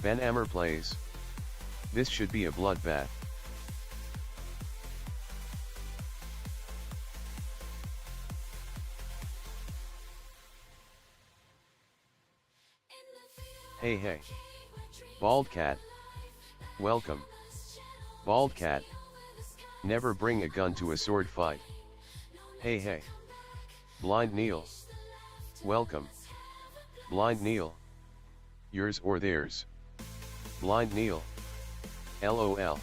Ben Ammer plays. This should be a bloodbath. Hey. Bald cat. Welcome. Bald cat. Never bring a gun to a sword fight. Hey. Blind Neil. Welcome. Blind Neil. Yours or theirs. Blind Neil. LOL.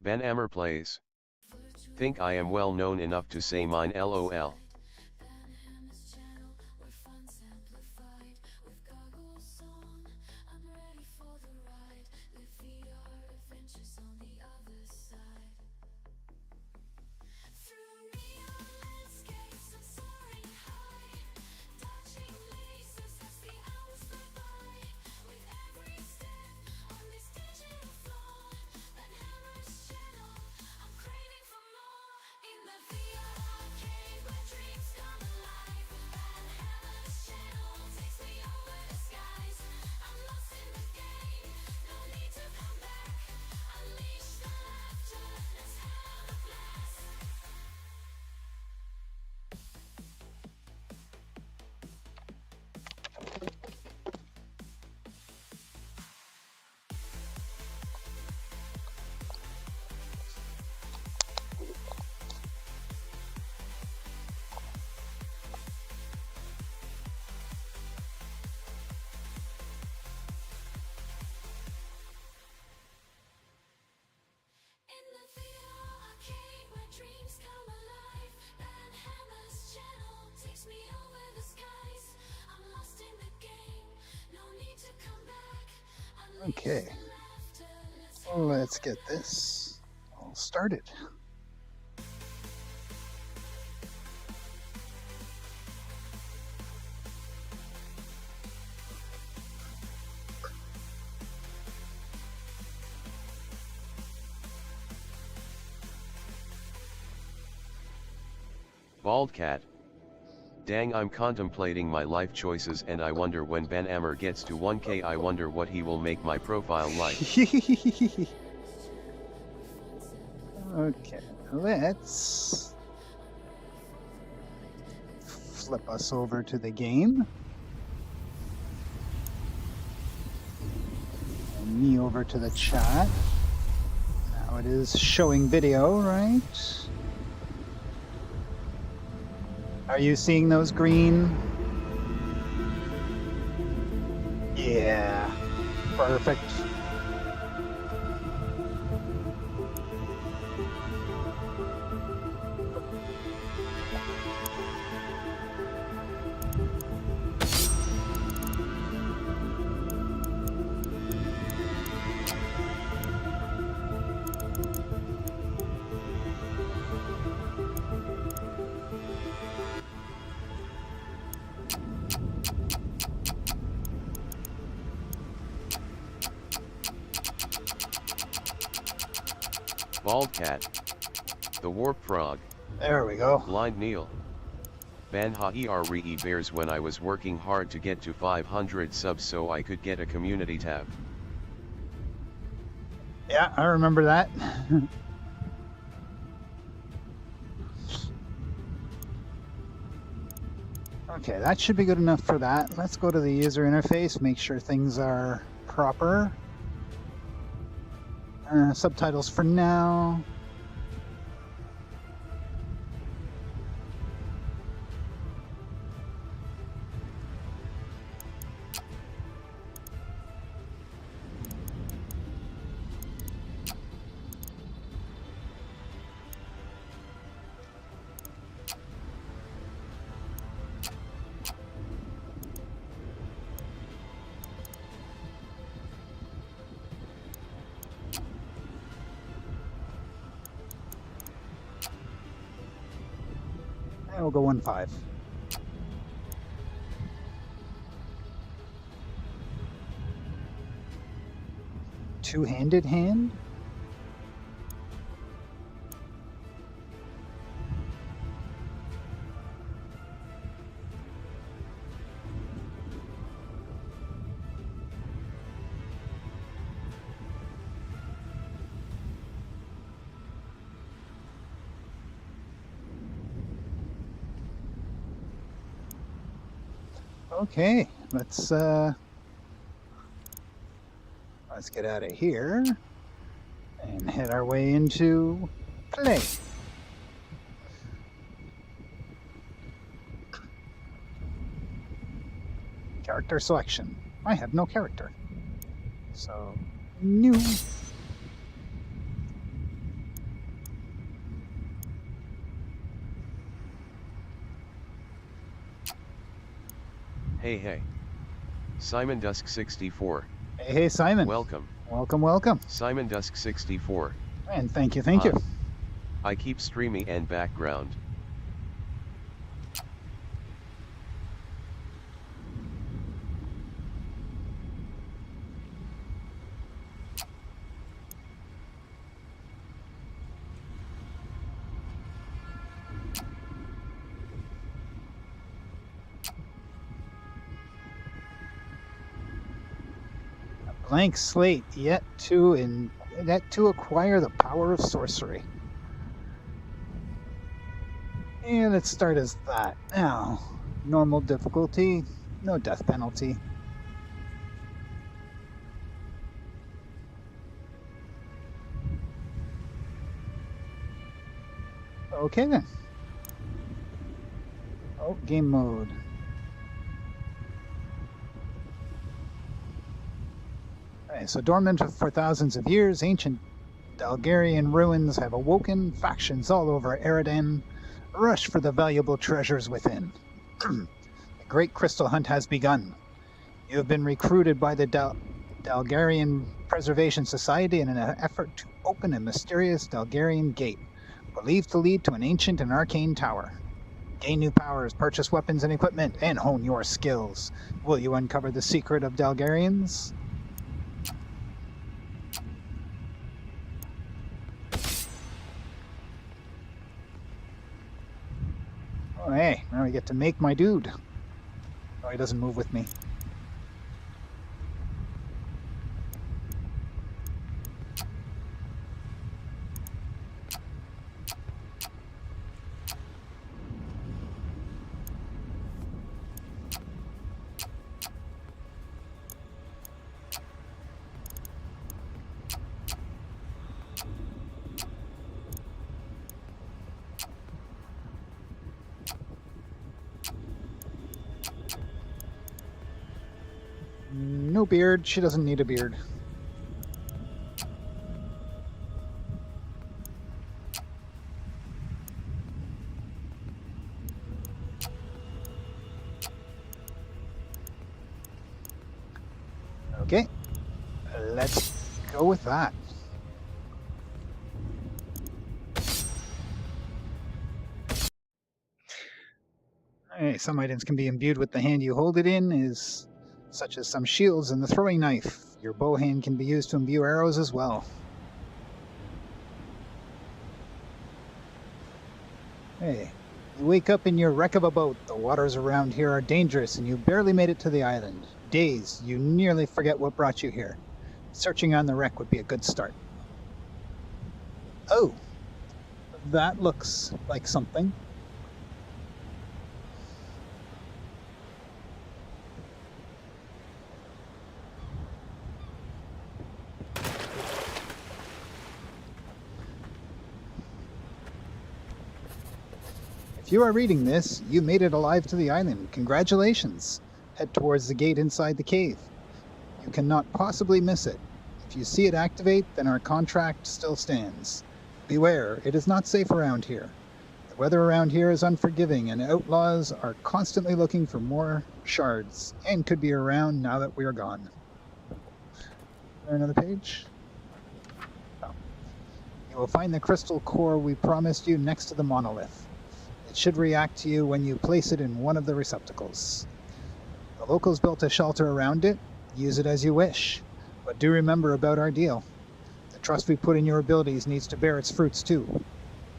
Ben Ammer plays. Think I am well known enough to say mine LOL. Okay, let's get this all started. Bald cat. Dang, I'm contemplating my life choices and I wonder when Ben Ammer gets to 1K I wonder what he will make my profile like. Okay, let's flip us over to the game. And me over to the chat. Now it is showing video, right? Are you seeing those green? Yeah, perfect. Bald cat. The Warp Frog. There we go. Blind Neil. Ban ha bears when I was working hard to get to 500 subs so I could get a community tab. Yeah, I remember that. Okay, that should be good enough for that. Let's go to the user interface, make sure things are proper. Subtitles for now. We'll go 1-5. two-handed hand? Okay, let's get out of here and head our way into play. Character selection. I have no character. So, new. Hey. Simon Dusk 64. Hey, Simon. Welcome. Welcome. Simon Dusk 64. And thank you. I keep streaming and background. Blank slate, yet to acquire the power of sorcery. And let's start as that. Now, normal difficulty, no death penalty. Okay then. Oh, game mode. So dormant for thousands of years, ancient Dalgarian ruins have awoken. Factions all over Eridan rush for the valuable treasures within. The great crystal hunt has begun. You have been recruited by the Dalgarian Preservation Society in an effort to open a mysterious Dalgarian gate, believed to lead to an ancient and arcane tower. Gain new powers, purchase weapons and equipment, and hone your skills. Will you uncover the secret of Dalgarians? Oh, hey, now we get to make my dude. Oh, he doesn't move with me. No beard. She doesn't need a beard. Okay. Let's go with that. Hey, some items can be imbued with the hand you hold it in, such as some shields and the throwing knife. Your bow hand can be used to imbue arrows as well. Hey, you wake up in your wreck of a boat. The waters around here are dangerous and you barely made it to the island. Dazed, you nearly forget what brought you here. Searching on the wreck would be a good start. Oh, that looks like something. If you are reading this, you made it alive to the island. Congratulations. Head towards the gate inside the cave. You cannot possibly miss it. If you see it activate, then our contract still stands. Beware, it is not safe around here. The weather around here is unforgiving, and outlaws are constantly looking for more shards, and could be around now that we are gone. Is there another page? Oh. You will find the crystal core we promised you next to the monolith. It should react to you when you place it in one of the receptacles. The locals built a shelter around it. Use it as you wish. But do remember about our deal. The trust we put in your abilities needs to bear its fruits too.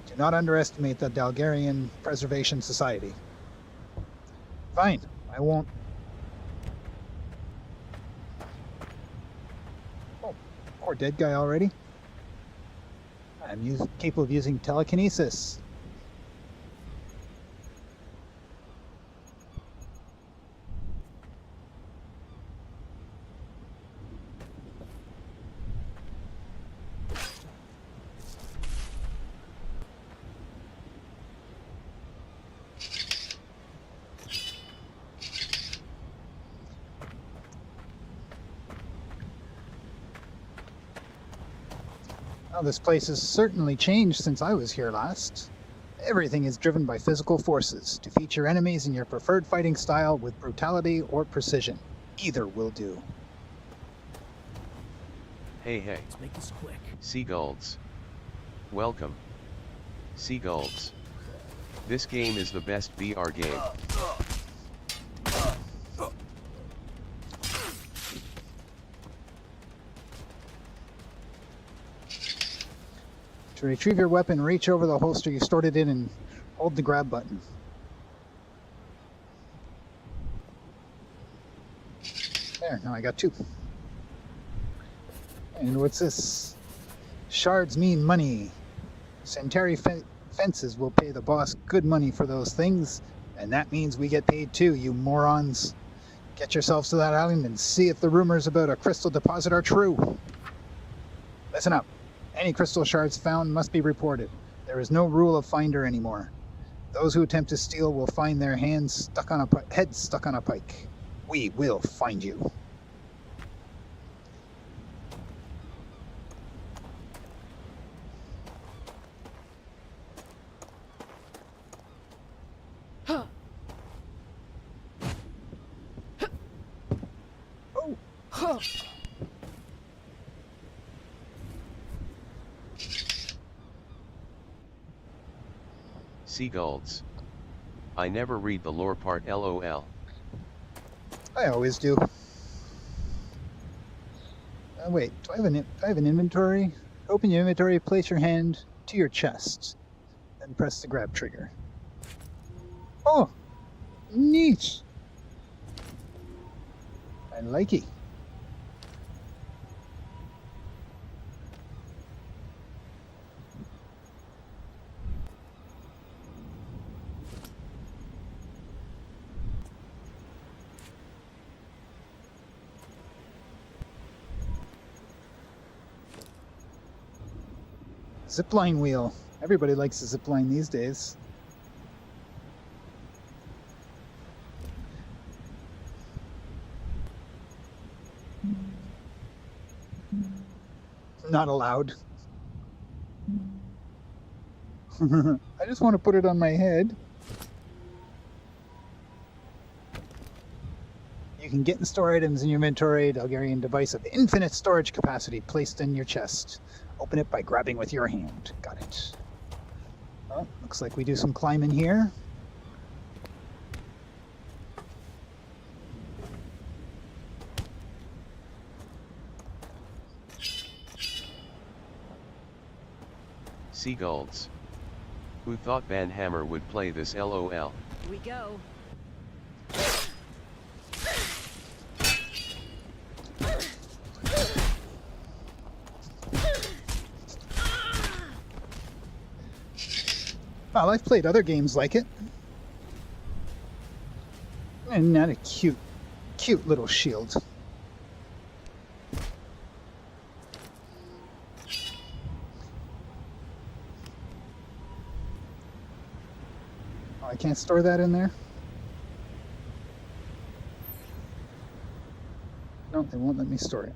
Do not underestimate the Dalgarian Preservation Society. Fine, I won't. Oh, poor dead guy already. I'm capable of using telekinesis. Well, this place has certainly changed since I was here last. Everything is driven by physical forces. Defeat your enemies in your preferred fighting style with brutality or precision. Either will do. Hey. Let's make this quick. Seagulls. Welcome. Seagulls. This game is the best VR game. To retrieve your weapon, reach over the holster you stored it in and hold the grab button. There, now I got 2. And what's this? Shards mean money. Centauri fences will pay the boss good money for those things, and that means we get paid too, you morons. Get yourselves to that island and see if the rumors about a crystal deposit are true. Listen up. Any crystal shards found must be reported. There is no rule of finder anymore. Those who attempt to steal will find their heads stuck on a pike. We will find you. Oh. Seagulls. I never read the lore part, LOL. I always do. Wait, do I have an inventory? Open your inventory, place your hand to your chest, then press the grab trigger. Oh, neat. I like it. Zipline wheel. Everybody likes a zipline these days. Not allowed. I just want to put it on my head. You can get and store items in your inventory. Dalgarian device of infinite storage capacity placed in your chest. Open it by grabbing with your hand. Got it. Well, looks like we do some climbing here. Seagulls. Who thought Banhammer would play this, LOL? Here we go. Well, I've played other games like it. And not a cute little shield. Oh, I can't store that in there? No, they won't let me store it.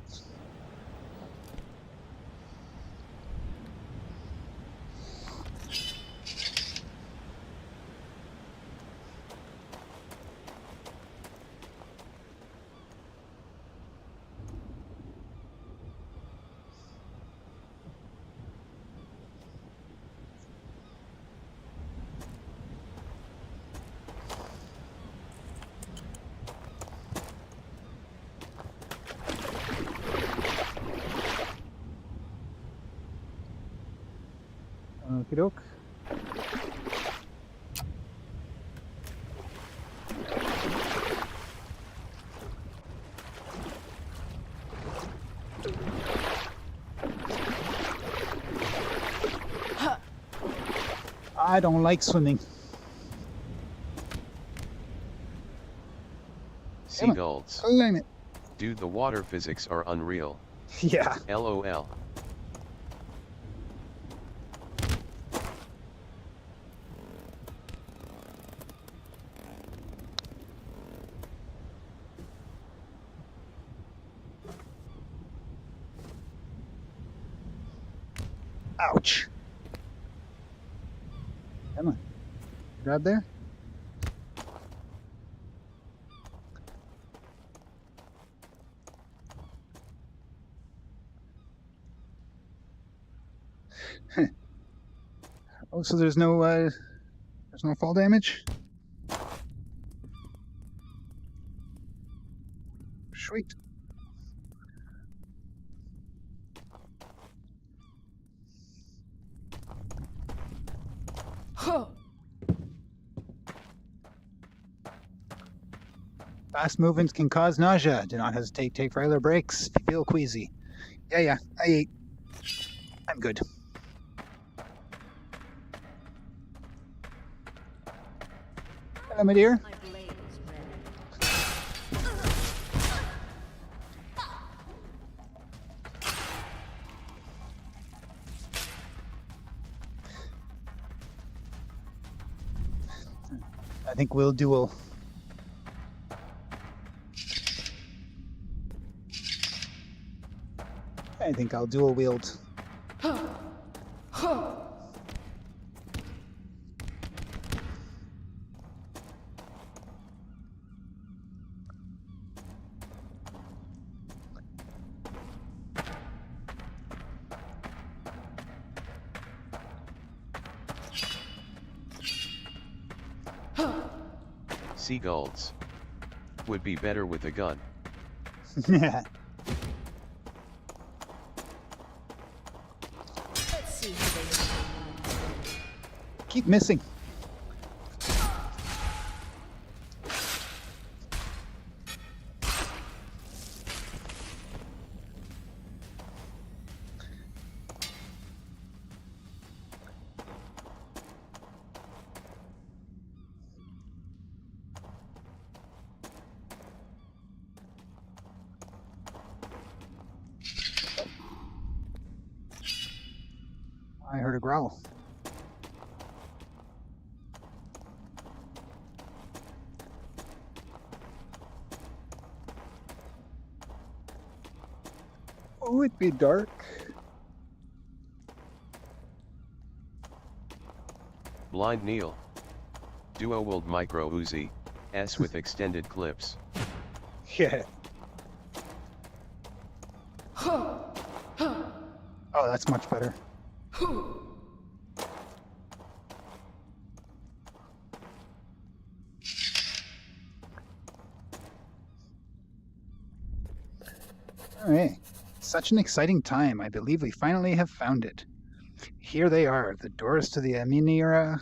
doke. I don't like swimming. Seagulls. Climb it. Dude, the water physics are unreal. Yeah. LOL. Ouch. Come on. Grab there. Oh, so there's no fall damage? Sweet. Fast movements can cause nausea. Do not hesitate. Take regular breaks if you feel queasy. Yeah, I ate. I'm good. Hello, my dear. I think we'll duel. I think I'll dual wield. Seagulls. Would be better with a gun. Yeah. Keep missing. I heard a growl. Oh, it'd be dark. Blind Neil. Duo wield micro Uzi, S with extended clips. Yeah. Oh, that's much better. All right. Such an exciting time. I believe we finally have found it. Here they are, the doors to the Aminira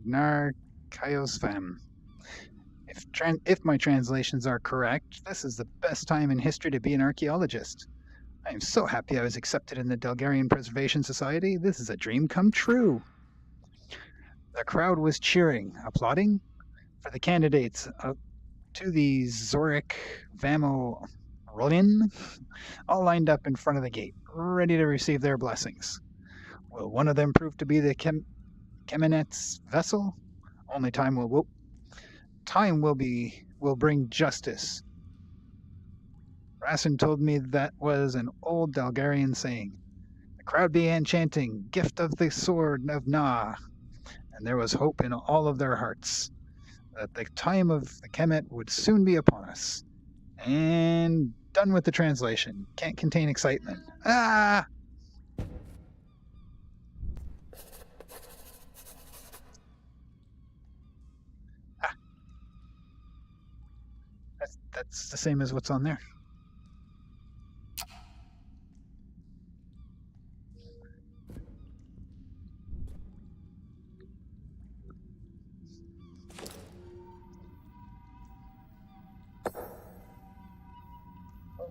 Nar Kaiosfam. If my translations are correct, this is the best time in history to be an archaeologist. I am so happy I was accepted in the Delgarian Preservation Society. This is a dream come true. The crowd was cheering, applauding for the candidates to the Zorik Vamo Rolin, all lined up in front of the gate, ready to receive their blessings. Will one of them prove to be the Kemenet's vessel? Only time will bring justice. Rassen told me that was an old Dalgarian saying. The crowd began chanting, "Gift of the sword of Na," and there was hope in all of their hearts that the time of the Kemet would soon be upon us. And done with the translation. Can't contain excitement. Ah! That's the same as what's on there.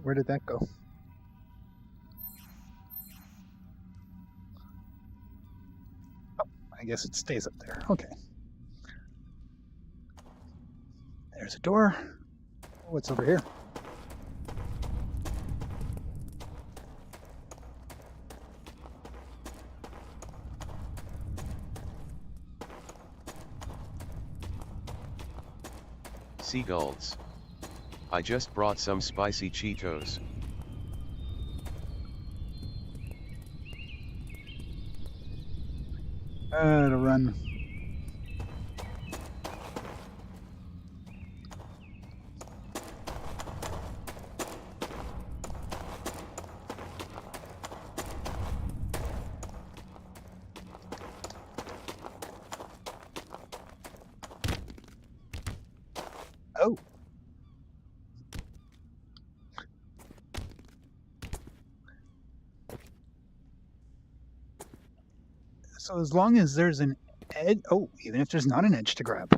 where did that go? Oh, I guess it stays up there. Okay. There's a door. What's over here? Seagulls. I just brought some spicy Cheetos. To run. Oh. So as long as there's an edge, oh, even if there's not an edge to grab,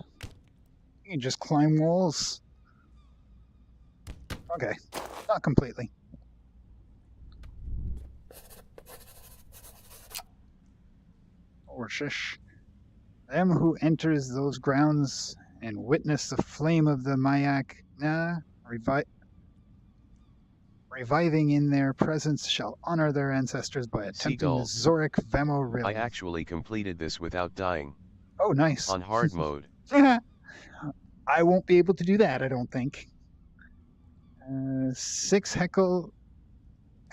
you can just climb walls. Okay, not completely. Or shish. Them who enters those grounds and witness the flame of the Mayak, reviving in their presence shall honor their ancestors by attempting the Seagulls. Zorik Vemo Rim. I actually completed this without dying. Oh, nice. On hard mode. I won't be able to do that, I don't think. 6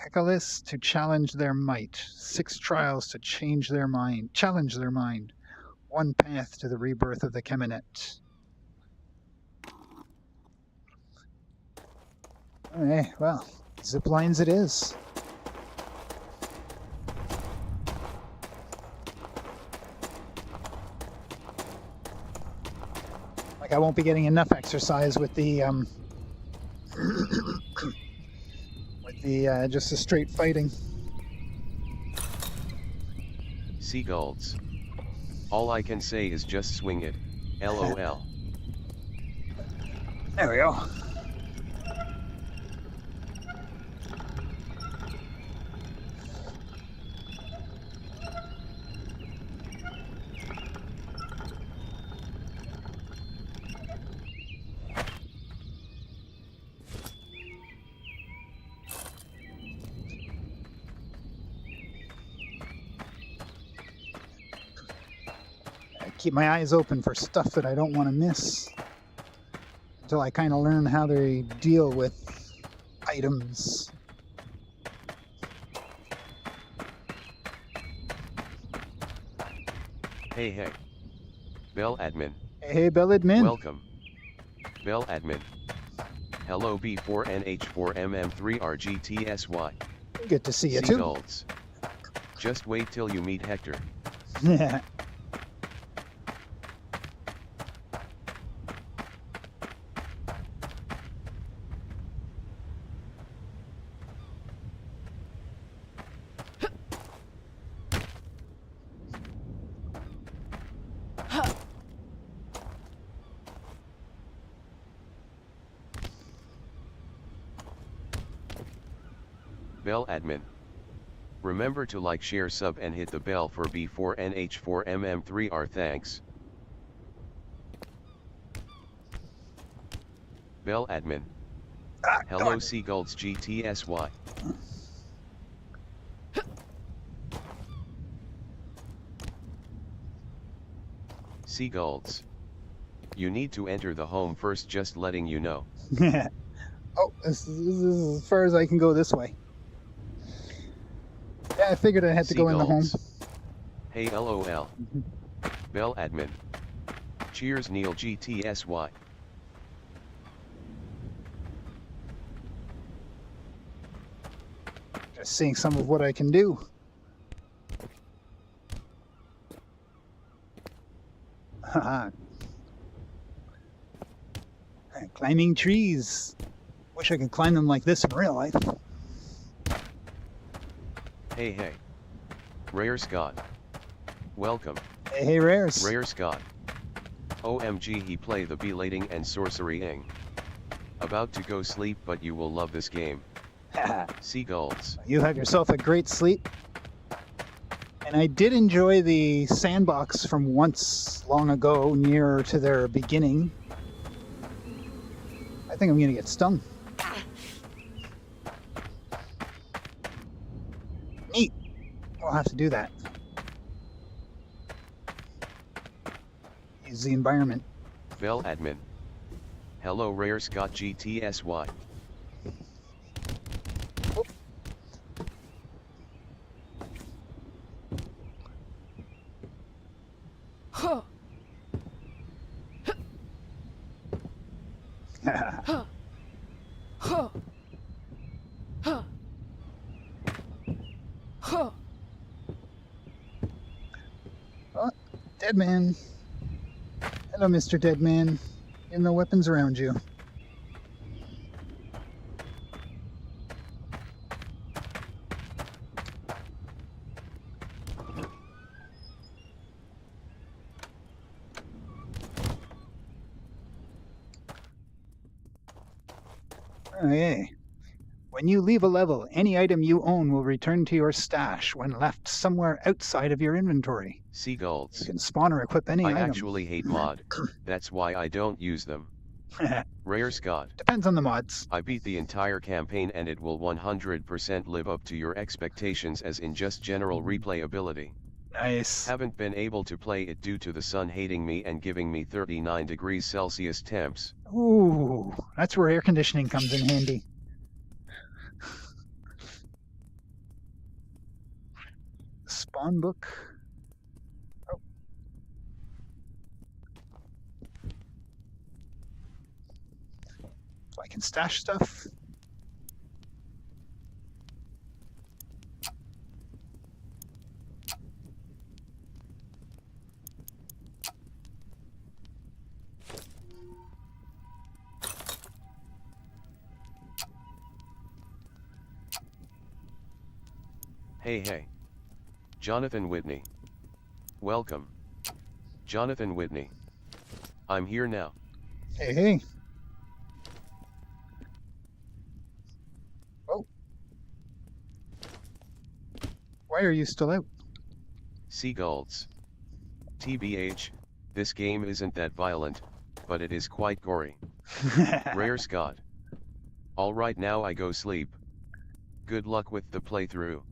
Hecalis to challenge their might. 6 trials to challenge their mind. 1 path to the rebirth of the Kemenet. Well, zip lines it is. Like I won't be getting enough exercise with the just the straight fighting. Seagulls. All I can say is just swing it. LOL. There we go. Keep my eyes open for stuff that I don't want to miss until I kind of learn how they deal with items. Hey. Bell admin. Hey, Bell admin. Welcome. Bell admin. Hello B4NH4MM3RGTSY. Good to see you too. Seagulls. Just wait till you meet Hector. Yeah. Bell admin. Remember to like, share, sub and hit the bell for B4NH4MM3R. Thanks. Bell admin. Hello Seagulls GTSY. Seagulls. You need to enter the home first, just letting you know. Oh, this is as far as I can go this way. Yeah, I figured I had to go in the home. Hey LOL. Bell admin. Cheers Neil GTSY. Just seeing some of what I can do. Haha. Climbing trees. Wish I could climb them like this in real life. Hey. Rare Scott. Welcome. Hey, Rares. Rare Scott. OMG, he play the belating and sorcery-ing. About to go sleep, but you will love this game. Seagulls. You have yourself a great sleep. And I did enjoy the sandbox from once long ago, nearer to their beginning. I think I'm going to get stung. Neat. We'll have to do that. Use the environment. Vel admin. Hello Rare Scott GTSY. Huh. Huh. Huh. Huh. Huh. Oh, dead man. Hello, Mr. Dead Man. You have no weapons around you. Okay. When you leave a level, any item you own will return to your stash when left somewhere outside of your inventory. You Seagulls. can spawn or equip any I item. actually hate mod. That's why I don't use them. Rare Scott. Depends on the mods. I beat the entire campaign and it will 100% live up to your expectations as in just general replayability. Nice. Haven't been able to play it due to the sun hating me and giving me 39 degrees Celsius temps. Ooh, that's where air conditioning comes in handy. Spawn book. Oh. So I can stash stuff. Hey. Jonathan Whitney. Welcome. Jonathan Whitney. I'm here now. Hey. Oh. Why are you still out? Seagulls. TBH, this game isn't that violent, but it is quite gory. Rare Scott. Alright, now I go sleep. Good luck with the playthrough.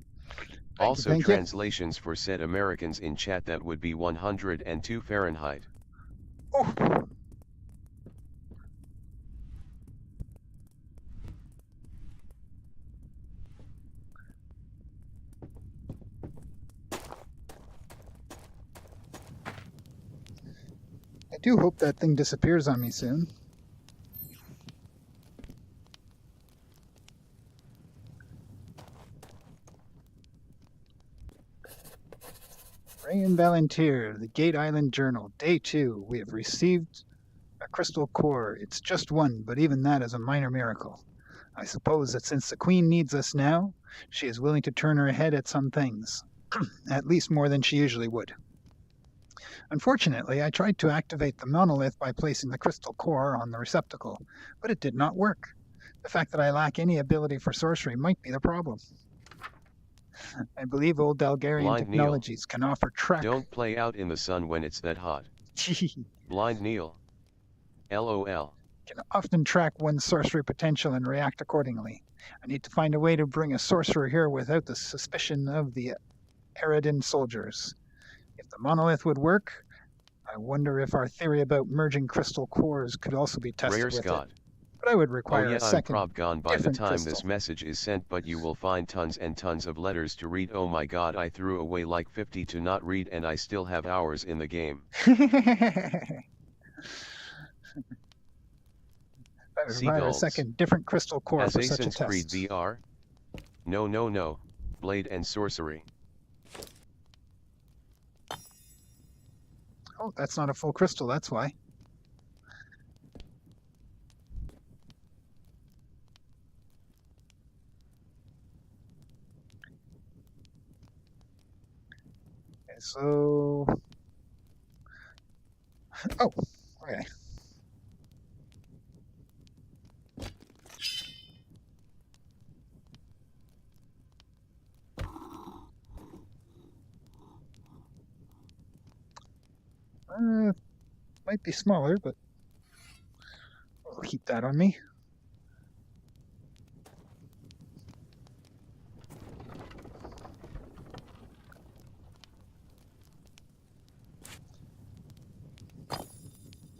Also translations for said Americans in chat, that would be 102 Fahrenheit. Oh. I do hope that thing disappears on me soon. Ray and Volunteer, the Gate Island Journal, Day 2. We have received a crystal core. It's just one, but even that is a minor miracle. I suppose that since the Queen needs us now, she is willing to turn her head at some things. At least more than she usually would. Unfortunately, I tried to activate the monolith by placing the crystal core on the receptacle, but it did not work. The fact that I lack any ability for sorcery might be the problem. I believe old Dalgarian Blind technologies can offer track. Don't play out in the sun when it's that hot. Blind Neil. LOL. Can often track one's sorcery potential and react accordingly. I need to find a way to bring a sorcerer here without the suspicion of the Eridan soldiers. If the monolith would work, I wonder if our theory about merging crystal cores could also be tested Rare with Scott. it. But I would require I'm a second prob gone by the different time crystal. this message is sent, but you will find tons and tons of letters to read. Oh my god, I threw away like 50 to not read and I still have hours in the game. I would require a Seagulls. second different crystal core As for such a Assassin's Creed test. VR? No. Blade and Sorcery. Oh, that's not a full crystal, that's why. Okay, so... Oh, okay. Might be smaller, but I'll keep that on me.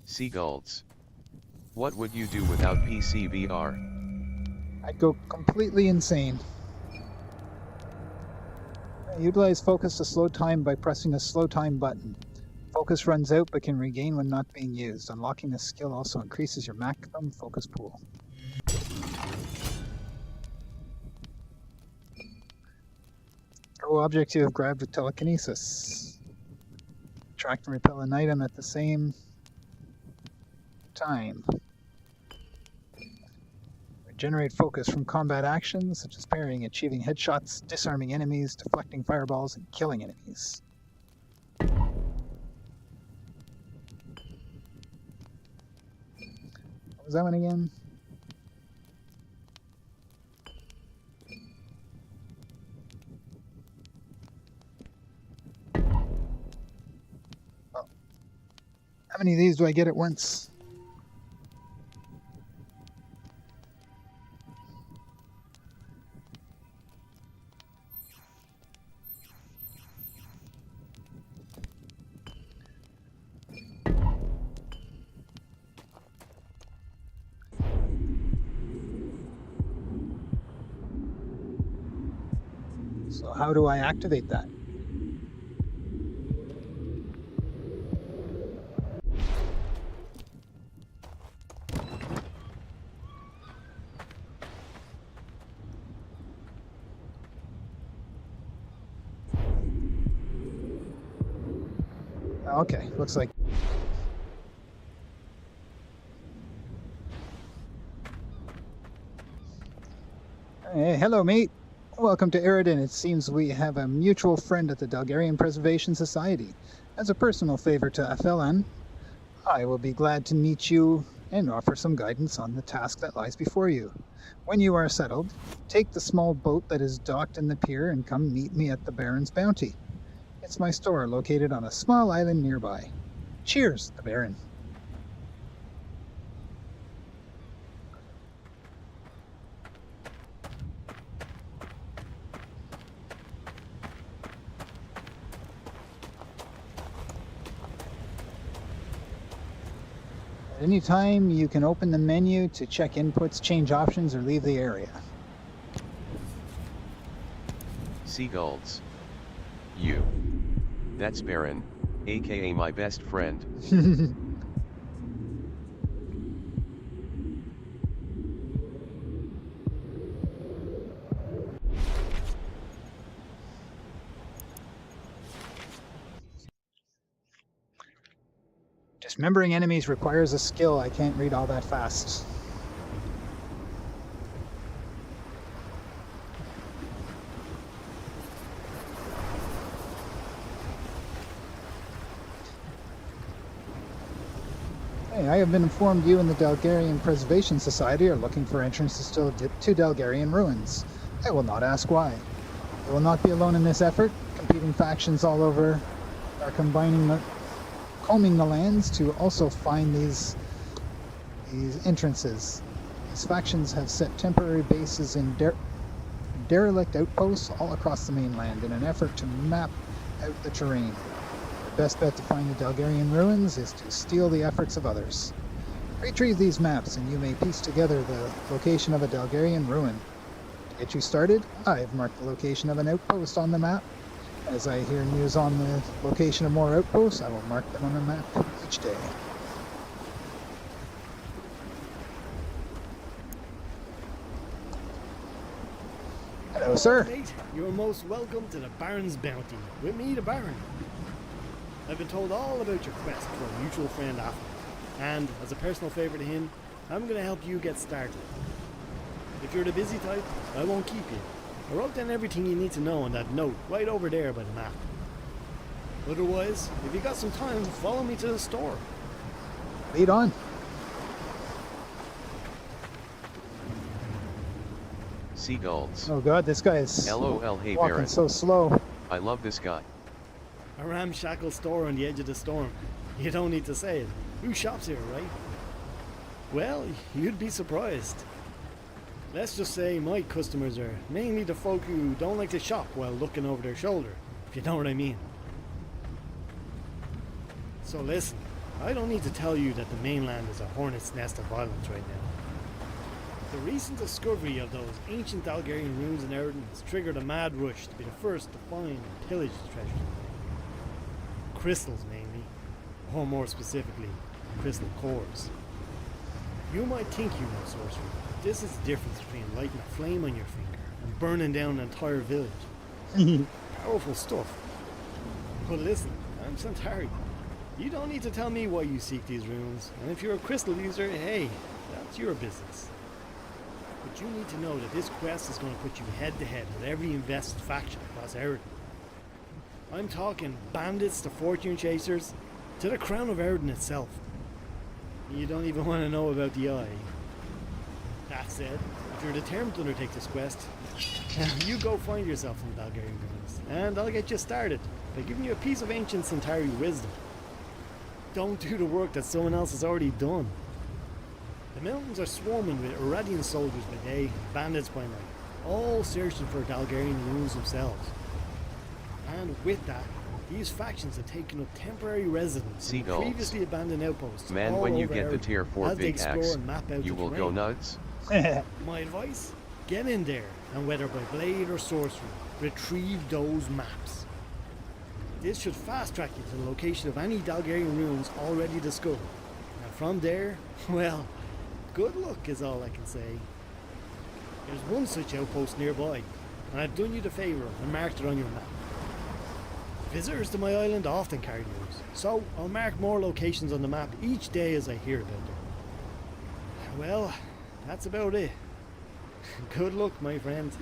Seagulls. What would you do without PCVR? I'd go completely insane. Utilize focus to slow time by pressing the slow time button. Focus runs out but can regain when not being used. Unlocking this skill also increases your maximum focus pool. Throw object you have grabbed with telekinesis. Attract and repel an item at the same time. Generate focus from combat actions such as parrying, achieving headshots, disarming enemies, deflecting fireballs, and killing enemies. What was that one again? Oh. How many of these do I get at once? So how do I activate that? Okay, looks like hey, hello mate. Welcome to Eridan. It seems we have a mutual friend at the Dalgarian Preservation Society. As a personal favor to Afelan, I will be glad to meet you and offer some guidance on the task that lies before you. When you are settled, take the small boat that is docked in the pier and come meet me at the Baron's Bounty. It's my store located on a small island nearby. Cheers, the Baron. At any time, you can open the menu to check inputs, change options, or leave the area. Seagulls. You. That's Baron, aka my best friend. Dismembering enemies requires a skill. I can't read all that fast. Hey, I have been informed you and the Dalgarian Preservation Society are looking for entrances to Dalgarian ruins. I will not ask why. You will not be alone in this effort. Competing factions all over are combing the lands to also find these entrances. These factions have set temporary bases in derelict outposts all across the mainland in an effort to map out the terrain. The best bet to find the Dalgarian ruins is to steal the efforts of others. Retrieve these maps and you may piece together the location of a Dalgarian ruin. To get you started, I have marked the location of an outpost on the map. As I hear news on the location of more outposts, I will mark them on the map each day. Hello, sir. Mate, you're most welcome to the Baron's Bounty. With me, the Baron. I've been told all about your quest for a mutual friend after, and as a personal favour to him, I'm going to help you get started. If you're the busy type, I won't keep you. I wrote down everything you need to know on that note right over there by the map. Otherwise, if you got some time, follow me to the store. Lead on. Seagulls. Oh god, this guy is LOL, hey walking Baron. so slow. I love this guy. A ramshackle store on the edge of the storm. You don't need to say it. Who shops here, right? Well, you'd be surprised. Let's just say my customers are mainly the folk who don't like to shop while looking over their shoulder, if you know what I mean. So listen, I don't need to tell you that the mainland is a hornet's nest of violence right now. The recent discovery of those ancient Dalgarian ruins in Eridan has triggered a mad rush to be the first to find and pillage the treasures. Crystals mainly, or more specifically, crystal cores. You might think you know sorcery, but this is the difference between lighting a flame on your finger and burning down an entire village. Powerful stuff. But listen, I'm Centauri. You don't need to tell me why you seek these ruins, and if you're a crystal user, hey, that's your business. But you need to know that this quest is going to put you head to head with every invested faction across Eridan. I'm talking bandits to fortune chasers, to the crown of Eridan itself. You don't even want to know about the eye. That said, if you're determined to undertake this quest, you go find yourself in the Dalgarian ruins, and I'll get you started by giving you a piece of ancient Centauri wisdom. Don't do the work that someone else has already done. The mountains are swarming with Irradian soldiers by day and bandits by night, all searching for Dalgarian ruins themselves. And with that, these factions have taken up temporary residence in Seagulls. previously abandoned outposts. Man, all when you over get the Eridan tier 4 as they big explore axe, and map out you the will go terrain. nuts. My advice? Get in there, and whether by blade or sorcery, retrieve those maps. This should fast track you to the location of any Dalgarian ruins already discovered. And from there, well, good luck is all I can say. There's one such outpost nearby, and I've done you the favour and marked it on your map. Visitors to my island often carry news, so I'll mark more locations on the map each day as I hear about them. Well, that's about it. Good luck, my friend.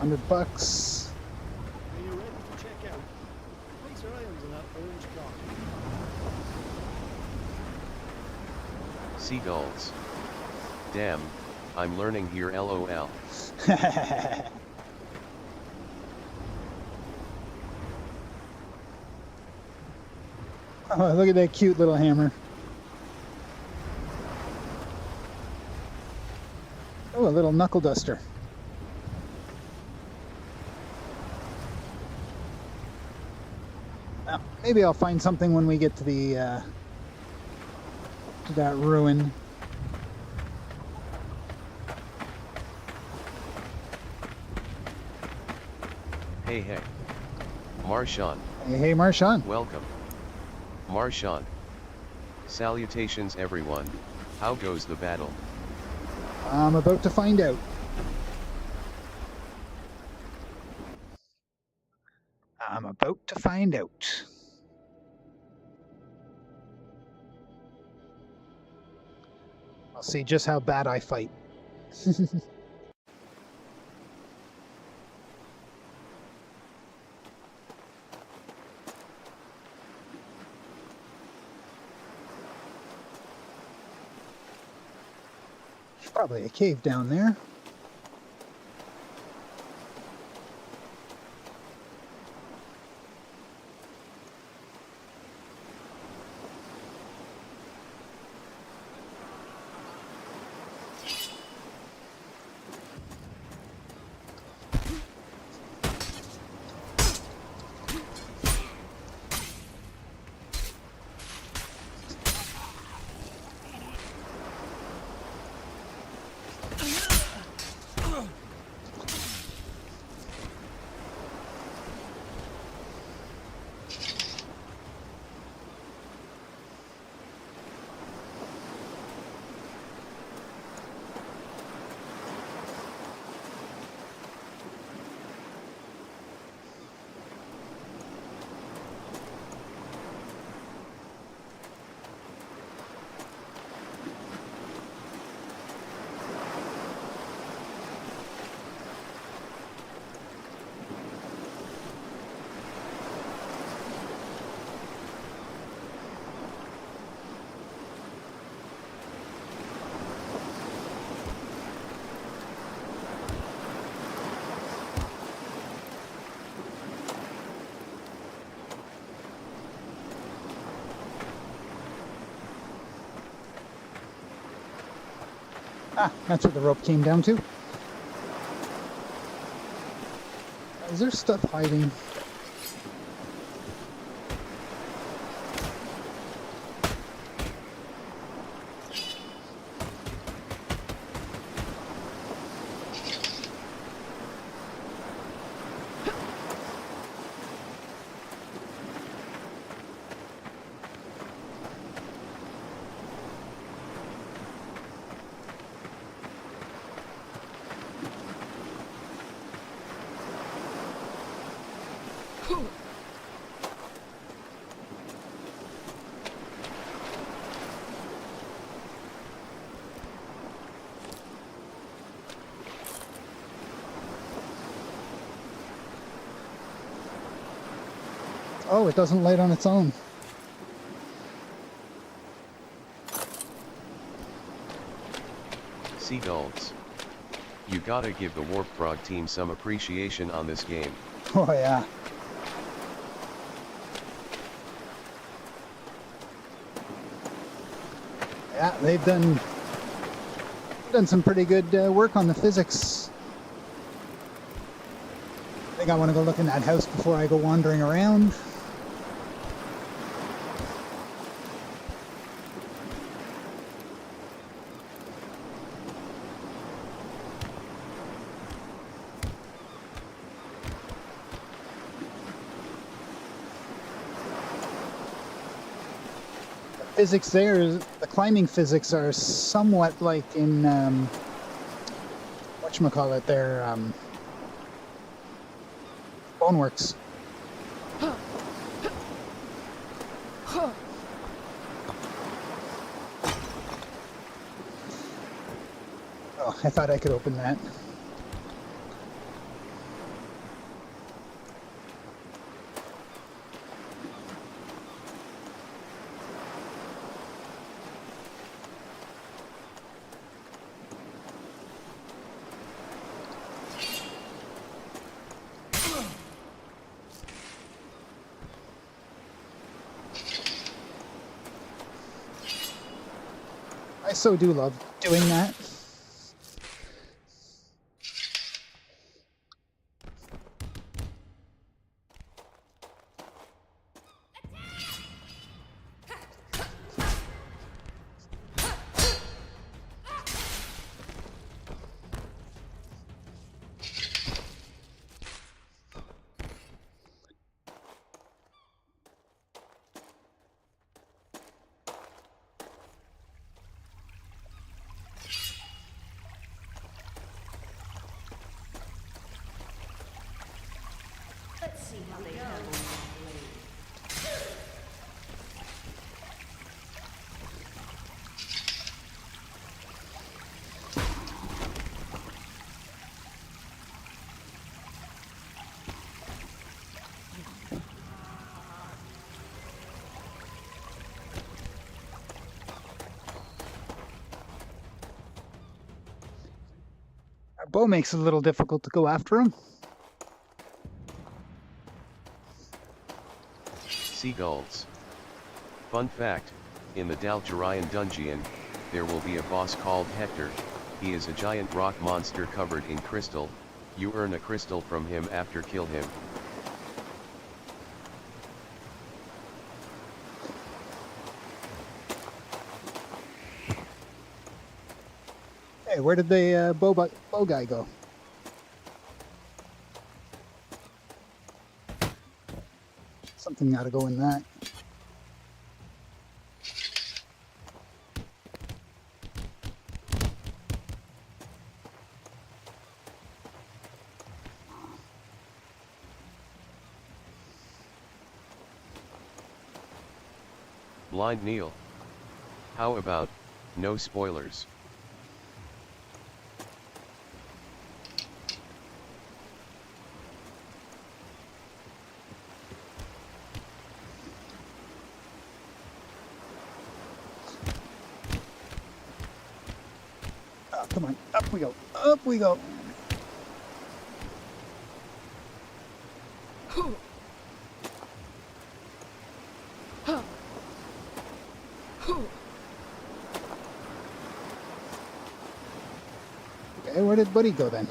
$100. Are you ready to check out? Place your items on that orange clock. Seagulls. Damn, I'm learning here LOL. Oh, look at that cute little hammer. Oh, a little knuckle duster. Well, maybe I'll find something when we get to the to that ruin. Hey. Marshawn, Hey, Marshawn. welcome. Marshawn. Salutations everyone. How goes the battle? I'm about to find out. I'm about to find out. I'll see just how bad I fight. There's probably a cave down there. Ah, that's what the rope came down to. Is there stuff hiding? Oh, it doesn't light on its own. Seagulls. You gotta give the Warp Frog team some appreciation on this game. Oh yeah. Yeah, they've done some pretty good work on the physics. I think I want to go look in that house before I go wandering around. Physics there, the climbing physics are somewhat like in whatchamacallit there, Boneworks. Oh, I thought I could open that. I so do love doing that. Let's see how they handle my blade. Our bow makes it a little difficult to go after him. Seagulls. Fun fact, in the Dalgerian dungeon, there will be a boss called Hector. He is a giant rock monster covered in crystal. You earn a crystal from him after kill him. Hey, where did the bow guy go? Something got to go in that. Blind Neil. How about, no spoilers? Oh, come on, up we go, up we go. Okay, where did Buddy go then?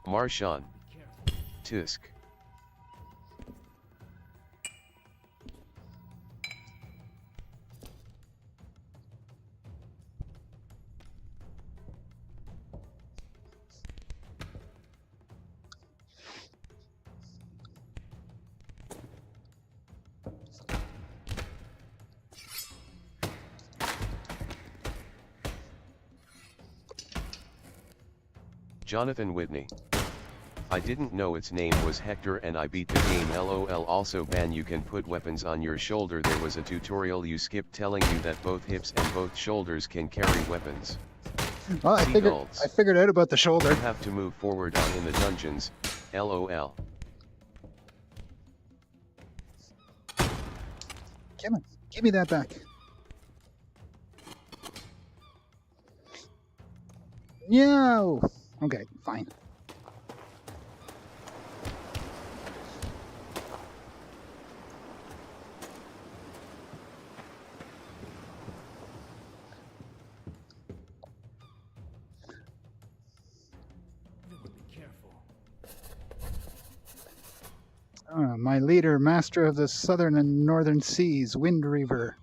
Marshawn. Tisk. Jonathan Whitney. I didn't know its name was Hector and I beat the game LOL. Also ban you can put weapons on your shoulder. There was a tutorial you skipped telling you that both hips and both shoulders can carry weapons. Well, I figured out about the shoulder. You have to move forward on in the dungeons, LOL. Come on, give me that back. No! Okay, fine. My leader, master of the southern and northern seas, Windweaver,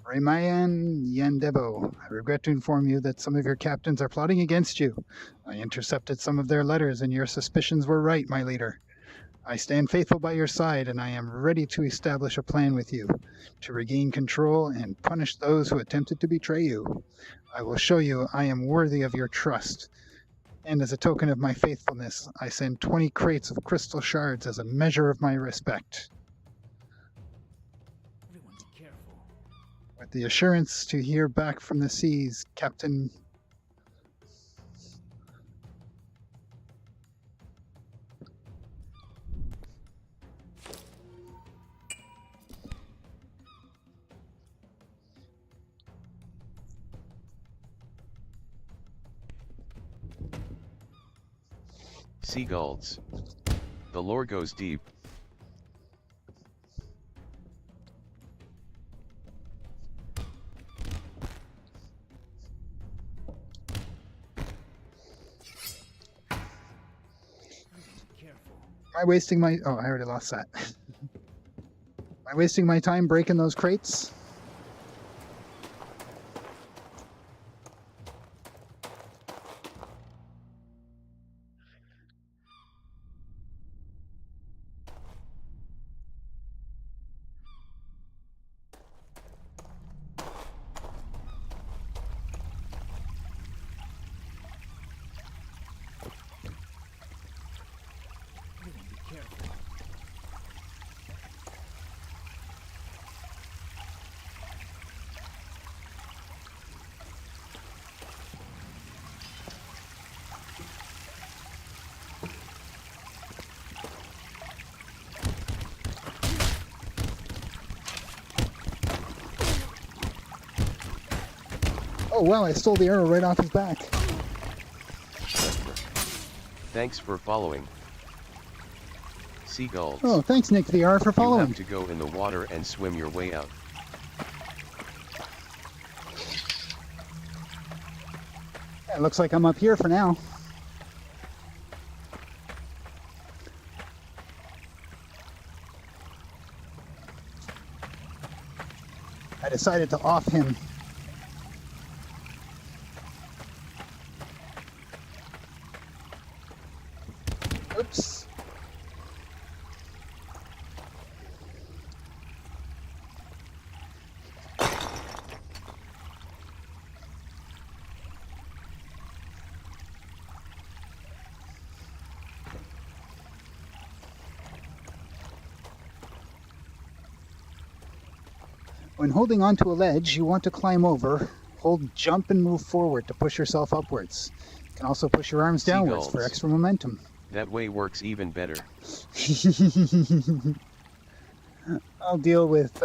Ramayan Yandebo. I regret to inform you that some of your captains are plotting against you. I intercepted some of their letters, and your suspicions were right, my leader. I stand faithful by your side, and I am ready to establish a plan with you, to regain control and punish those who attempted to betray you. I will show you I am worthy of your trust. And as a token of my faithfulness, I send 20 crates of crystal shards as a measure of my respect. Everyone be careful. With the assurance to hear back from the seas, Captain... Seagulls. The lore goes deep. Am I wasting my... Oh, I already lost that. Am I wasting my time breaking those crates? Oh wow, I stole the arrow right off his back. Thanks for following. Seagulls. Oh, thanks Nick VR for You following. have to go in the water and swim your way out. Yeah, it looks like I'm up here for now. I decided to off him. Oops. When holding onto a ledge, you want to climb over. Hold jump and move forward to push yourself upwards. You can also push your arms downwards for Seagulls. extra momentum. That way works even better. I'll deal with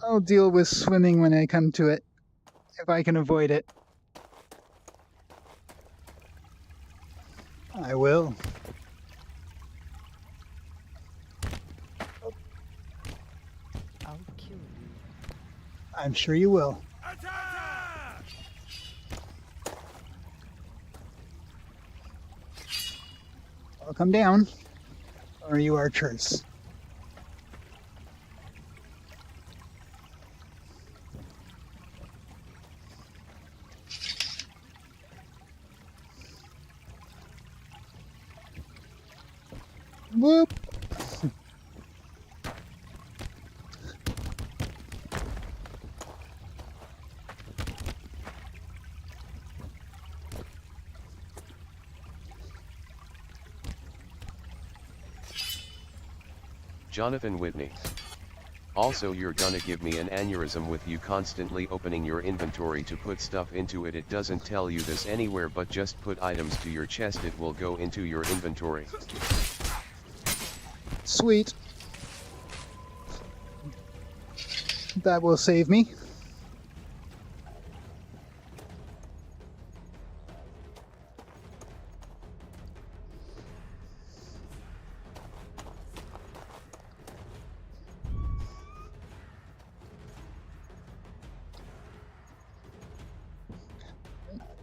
I'll deal with swimming when I come to it, if I can avoid it. I will. I'll kill you. I'm sure you will. I'll come down, or you archers. Whoop! Jonathan Whitney. Also, you're gonna give me an aneurysm with you constantly opening your inventory to put stuff into it. It doesn't tell you this anywhere, but just put items to your chest, it will go into your inventory. Sweet. That will save me.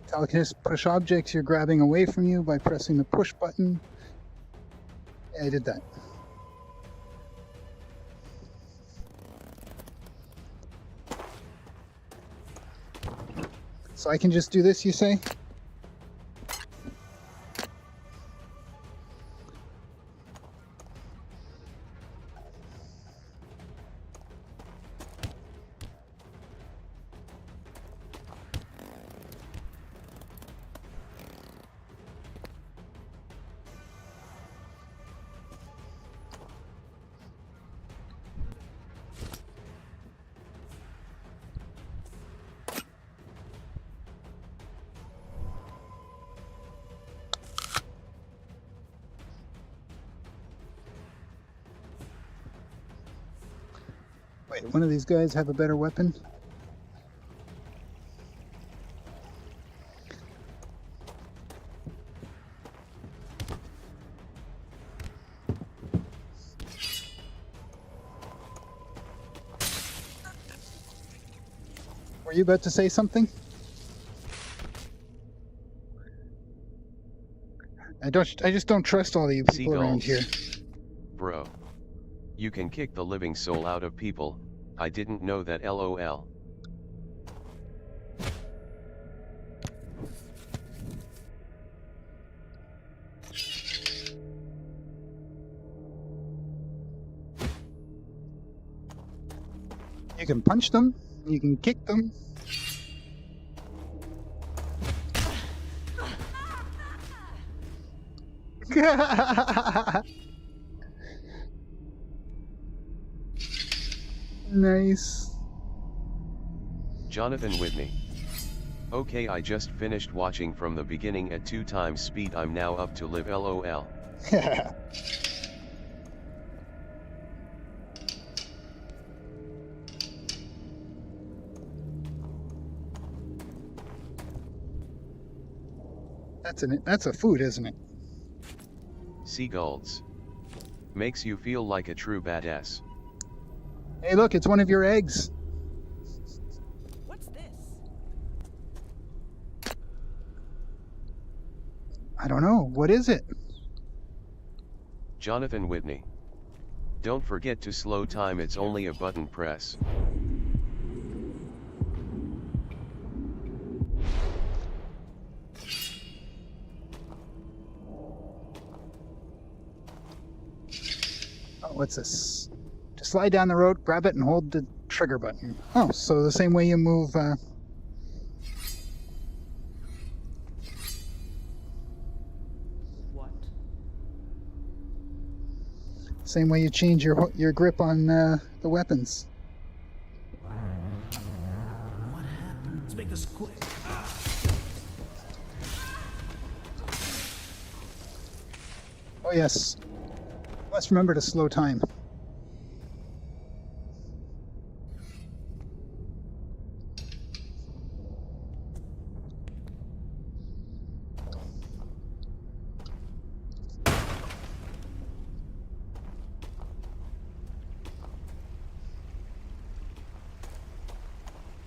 Telekinesis push objects you're grabbing away from you by pressing the push button. Yeah, I did that. So I can just do this, you say? Wait, one of these guys have a better weapon? Were you about to say something? I just don't trust all of you people around here. Bro. You can kick the living soul out of people. I didn't know that, lol. You can punch them, you can kick them. Nice. Jonathan Whitney. Okay, I just finished watching from the beginning at 2 times speed. I'm now up to live, lol. That's a food, isn't it? Seagulls. Makes you feel like a true badass. Hey, look, it's one of your eggs. What's this? I don't know. What is it? Jonathan Whitney. Don't forget to slow time, it's only a button press. Oh, what's this? Just slide down the road, grab it, and hold the trigger button. Oh, so the same way you move... What? Same way you change your grip on the weapons. What happened? Let's make this quick. Oh yes. Must remember to slow time.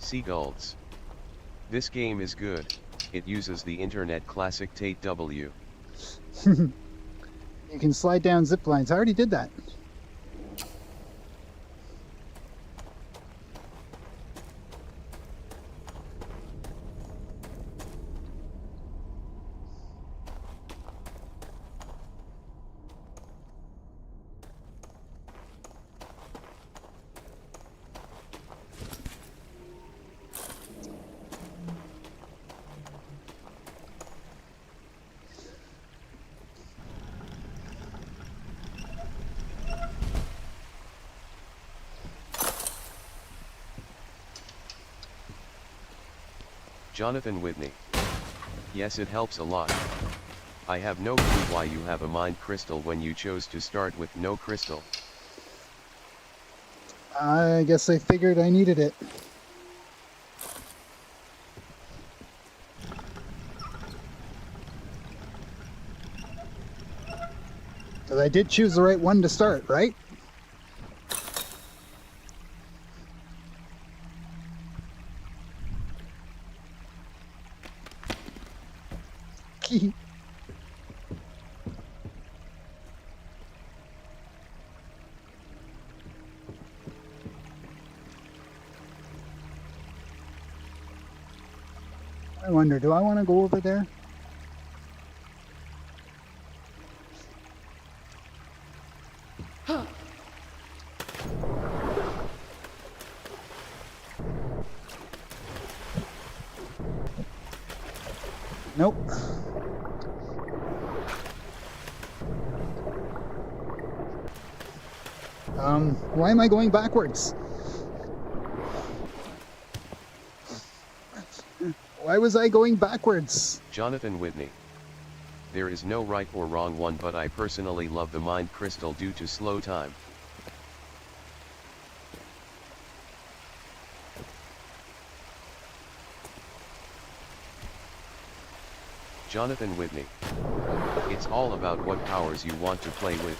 Seagulls. This game is good. It uses the internet classic Tate W. You can slide down zip lines. I already did that. Jonathan Whitney. Yes, it helps a lot. I have no clue why you have a mind crystal when you chose to start with no crystal. I guess I figured I needed it. Because I did choose the right one to start, right? I wonder, do I want to go over there? Nope. Why am I going backwards? Why was I going backwards? Jonathan Whitney. There is no right or wrong one, but I personally love the mind crystal due to slow time. Jonathan Whitney. It's all about what powers you want to play with.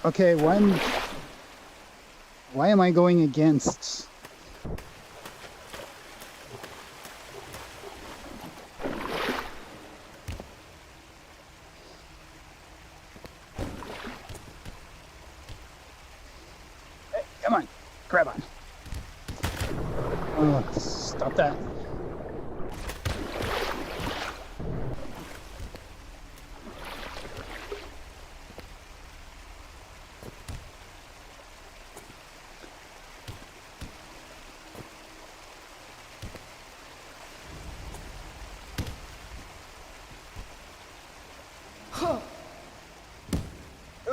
Okay, why am I going against? Hey, come on, grab on. Oh, stop that.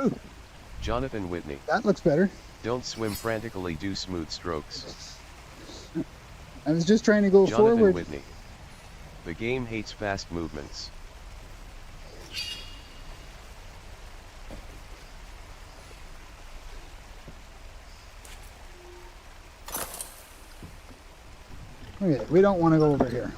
Ooh, Jonathan Whitney. that looks better. Don't swim frantically, do smooth strokes. I was just trying to go Jonathan forward. Whitney. The game hates fast movements. Okay, we don't want to go over here.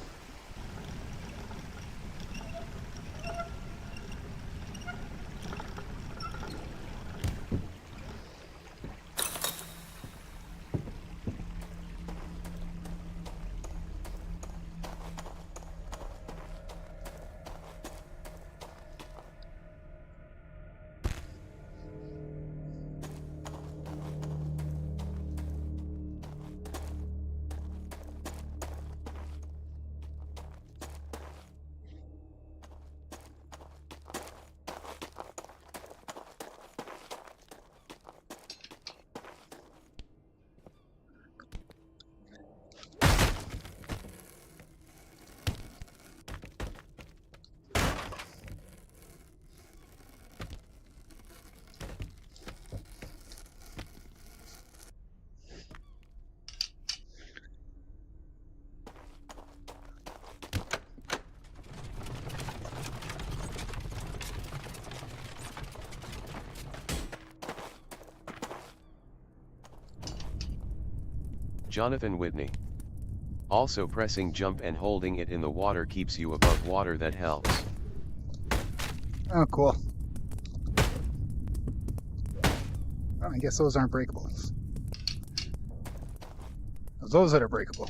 Jonathan Whitney. Also, pressing jump and holding it in the water keeps you above water. That helps. Oh, cool. Oh, I guess those aren't breakable. It's those that are breakable.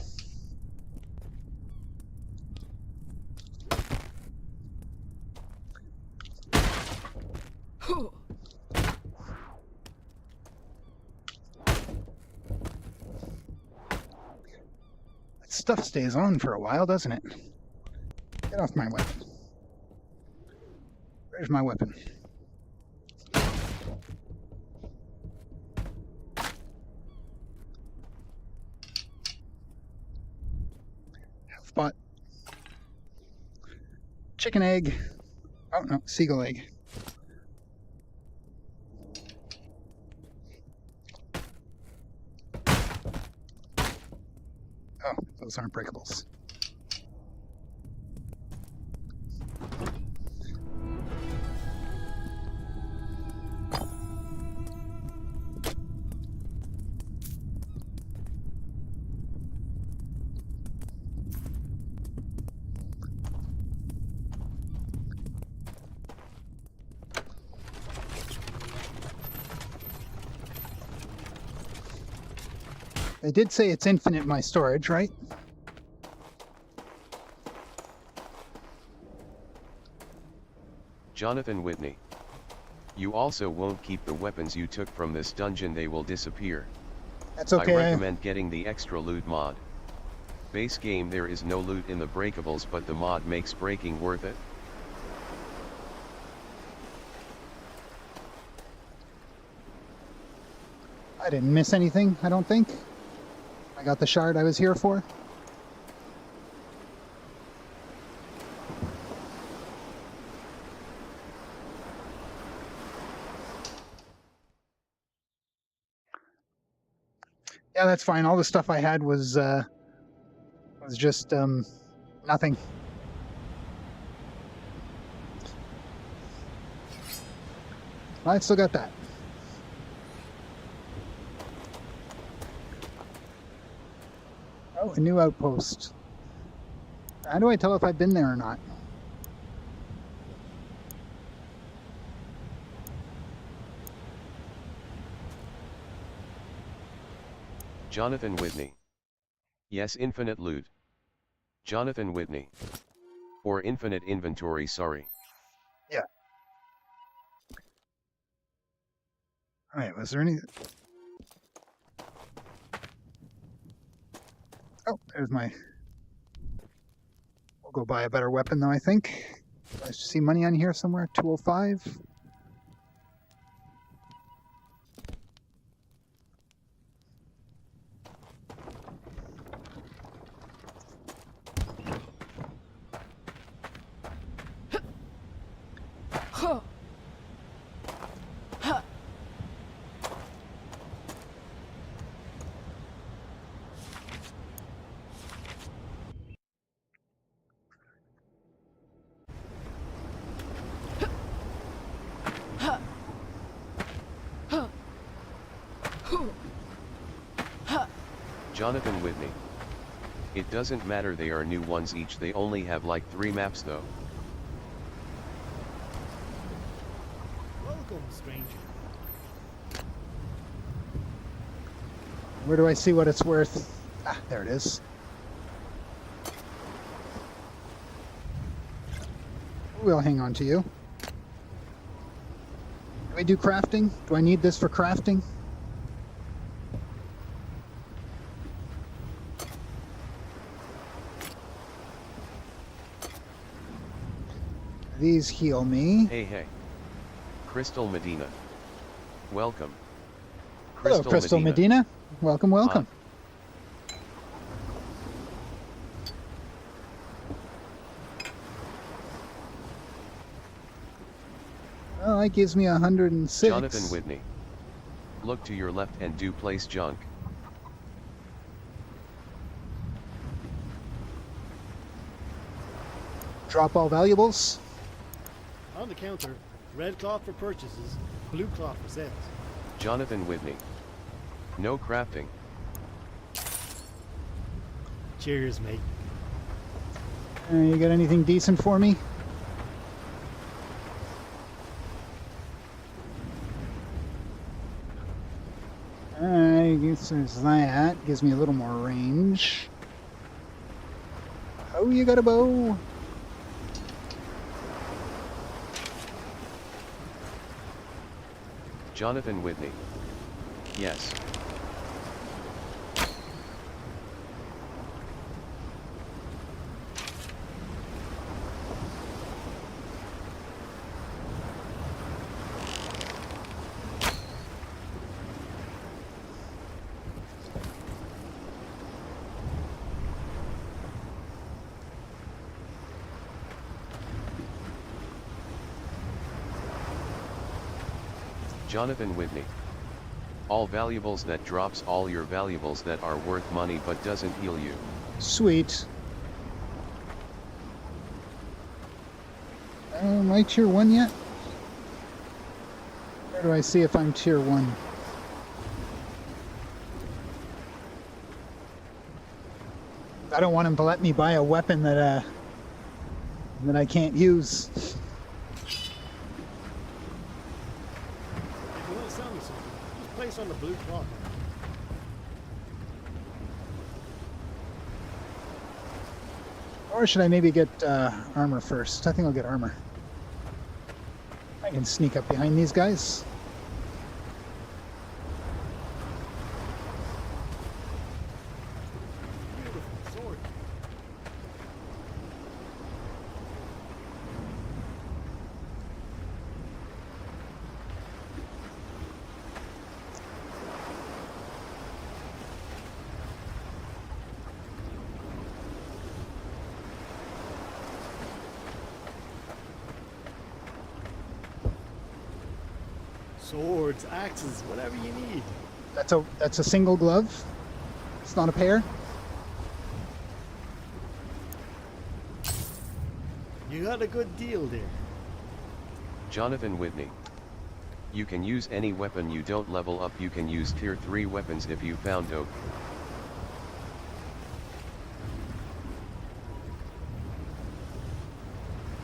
Huh. That stuff stays on for a while, doesn't it? Get off my weapon. Where's my weapon? Health pot. Chicken egg. Oh no, seagull egg. Oh, those aren't breakables. They did say it's infinite, my storage, right? Jonathan Whitney. You also won't keep the weapons you took from this dungeon, they will disappear. That's okay. I recommend getting the extra loot mod. Base game there is no loot in the breakables, but the mod makes breaking worth it. I didn't miss anything, I don't think. I got the shard I was here for. Yeah, that's fine. All the stuff I had was just nothing. I still got that. Oh, a new outpost. How do I tell if I've been there or not? Jonathan Whitney. Yes, infinite loot. Jonathan Whitney. Or infinite inventory, sorry. Yeah. Alright, was there any... Oh, there's my... We'll go buy a better weapon though, I think. I see money on here somewhere, 205. Huh. Huh. Huh. Huh. Huh. Huh. Jonathan Whitney. It doesn't matter, they are new ones each, they only have like 3 maps though. Welcome, stranger. Where do I see what it's worth? Ah, there it is. We'll hang on to you. Do we do crafting? Do I need this for crafting? These heal me. Hey hey. Crystal Medina. Welcome. Hello, Crystal Medina. Welcome, welcome. Well, that gives me 106. Jonathan Whitney. Look to your left and do place junk. Drop all valuables. On the counter, red cloth for purchases, blue cloth for sales. Jonathan Whitney. No crafting. Cheers, mate. You got anything decent for me? Okay, there's that. Gives me a little more range. Oh, you got a bow? Jonathan Whitney. Yes. Jonathan Whitney. All valuables that drops all your valuables that are worth money but doesn't heal you. Sweet. Am I tier 1 yet? Where do I see if I'm tier 1? I don't want him to let me buy a weapon that I can't use. If you want to sell me something, just place on the blue cloth. Or should I maybe get armor first? I think I'll get armor. I can sneak up behind these guys. Beautiful sword. Swords, axes, whatever you need. That's a single glove. It's not a pair. You got a good deal there. Jonathan Whitney. You can use any weapon you don't level up. You can use tier 3 weapons if you found oak.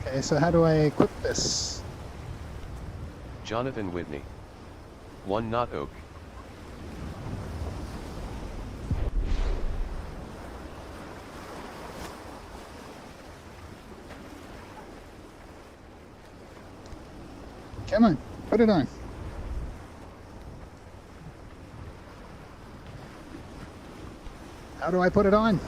Okay, so how do I equip this? Jonathan Whitney. 1 not oak. Come on, put it on. How do I put it on?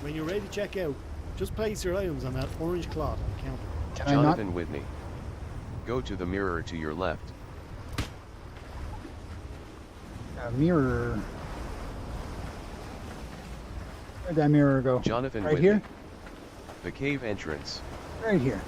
When you're ready to check out, just place your items on that orange cloth on the counter. Can I not? Jonathan Whitney. Go to the mirror to your left. A mirror. Where'd that mirror go? Jonathan Right Whitney. here? The cave entrance. Right here.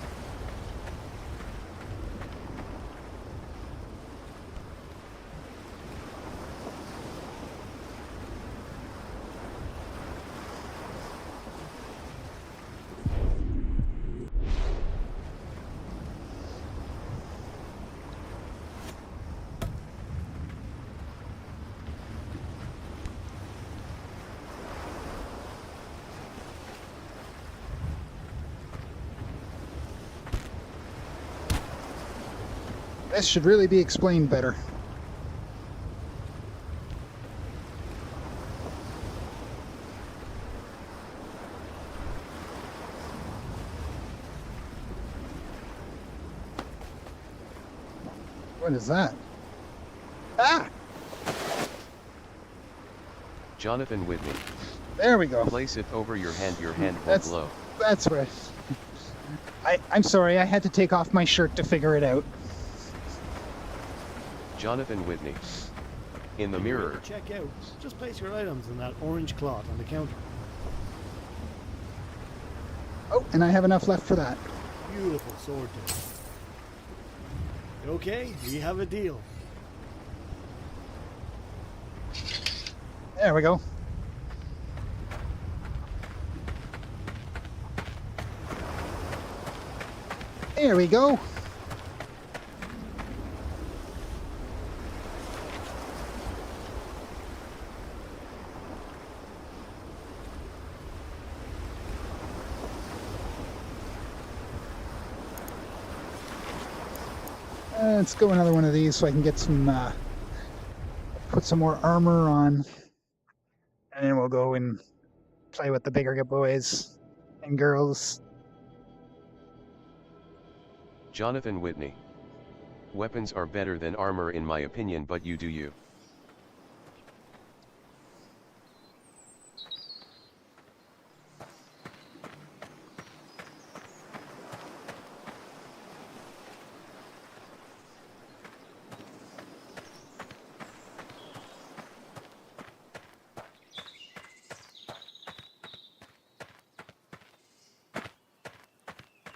This should really be explained better. What is that? Ah! Jonathan Whitney. There we go. Place it over your hand will That's- glow. That's right. I'm sorry, I had to take off my shirt to figure it out. Jonathan Whitney. In the When you're ready mirror. to check out, just place your items on that orange cloth on the counter. Oh, and I have enough left for that. Beautiful sword there. Okay, we have a deal. There we go. There we go. Let's go another one of these so I can get some, put some more armor on. And then we'll go and play with the bigger boys and girls. Jonathan Whitney. Weapons are better than armor in my opinion, but you do you.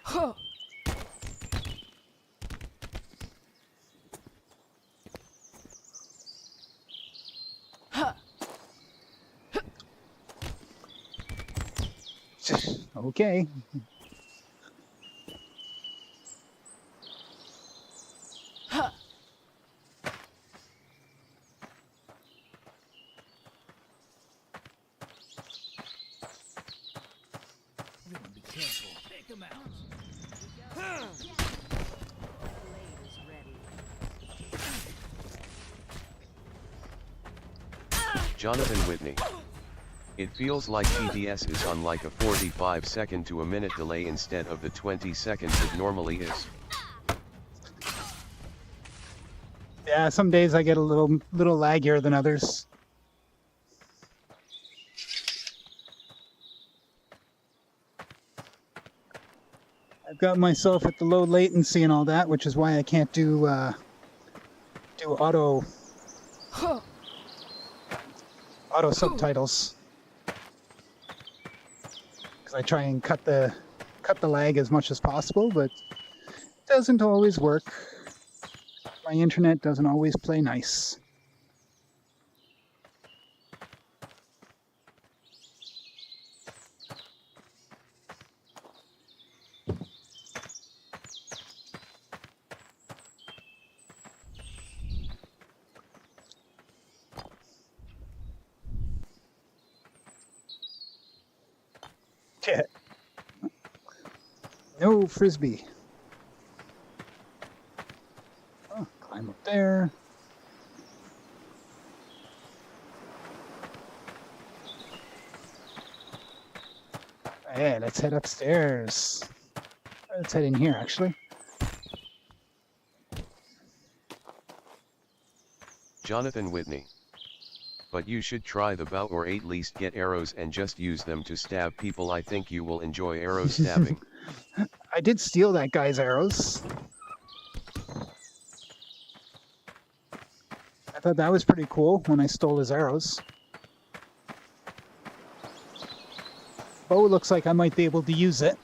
Huh. Huh. Okay. Huh. Everyone be careful. Take him out. Jonathan Whitney. It feels like TDS is on like a 45-second to a minute delay instead of the 20 seconds it normally is. Yeah, some days I get a little laggier than others. I've got myself at the low latency and all that, which is why I can't do auto Huh. subtitles. Because I try and cut the lag as much as possible, but it doesn't always work. My internet doesn't always play nice. No frisbee. Oh, climb up there. Hey, let's head upstairs. Let's head in here, actually. Jonathan Whitney. But you should try the bow or at least get arrows and just use them to stab people. I think you will enjoy arrow stabbing. I did steal that guy's arrows. I thought that was pretty cool when I stole his arrows. Bow looks like I might be able to use it.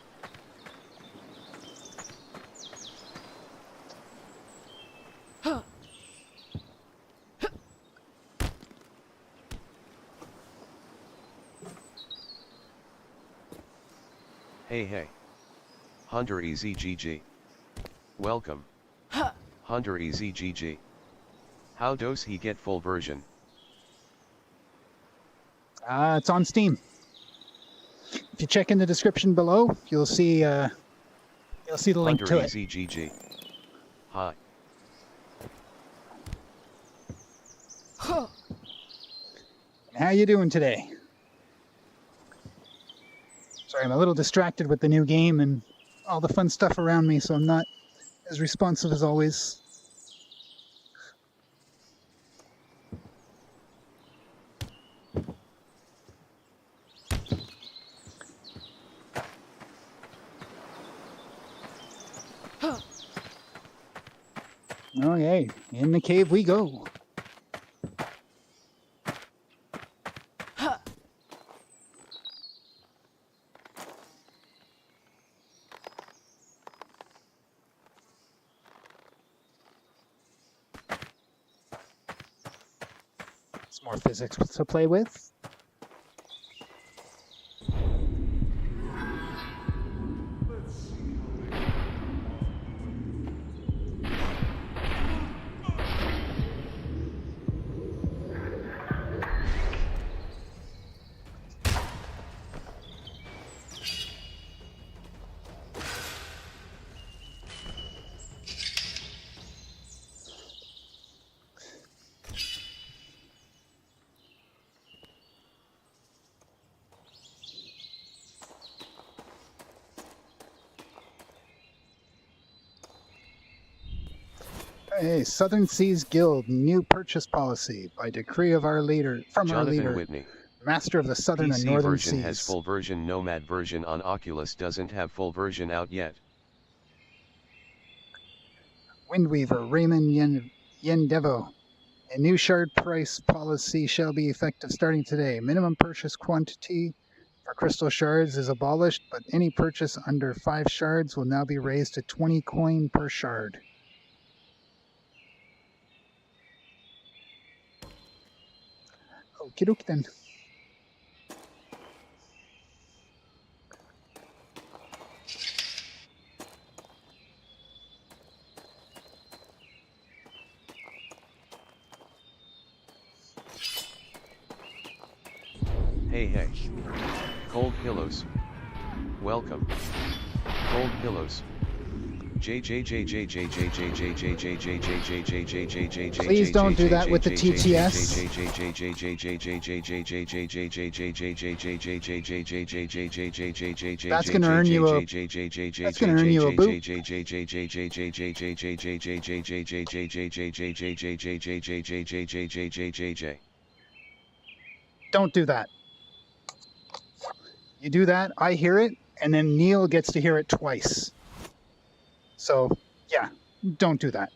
Hey. Hunter EZGG. Welcome. Hunter EZGG. How does he get full version? It's on Steam. If you check in the description below, you'll see the link Hunter to it. EZGG. Hi. Huh. How you doing today? Sorry, I'm a little distracted with the new game and all the fun stuff around me, so I'm not as responsive as always. Huh. Okay, in the cave we go. Huh. Some more physics to play with. Hey, Southern Seas Guild new purchase policy by decree of our leader, from our Jonathan leader, Whitney. master of the Southern and PC Northern version has Seas. full version. Nomad version on Oculus doesn't have full version out yet. Windweaver Raymond Yendevo. A new shard price policy shall be effective starting today. Minimum purchase quantity for crystal shards is abolished, but any purchase under 5 shards will now be raised to 20 coin per shard. Okie doke then. Hey. Cold pillows. Welcome. Cold pillows. Please don't do that with the TTS. That's gonna earn you a boot. Don't do that. You do that, I hear it, and then Neil gets to hear it twice. So, yeah, don't do that.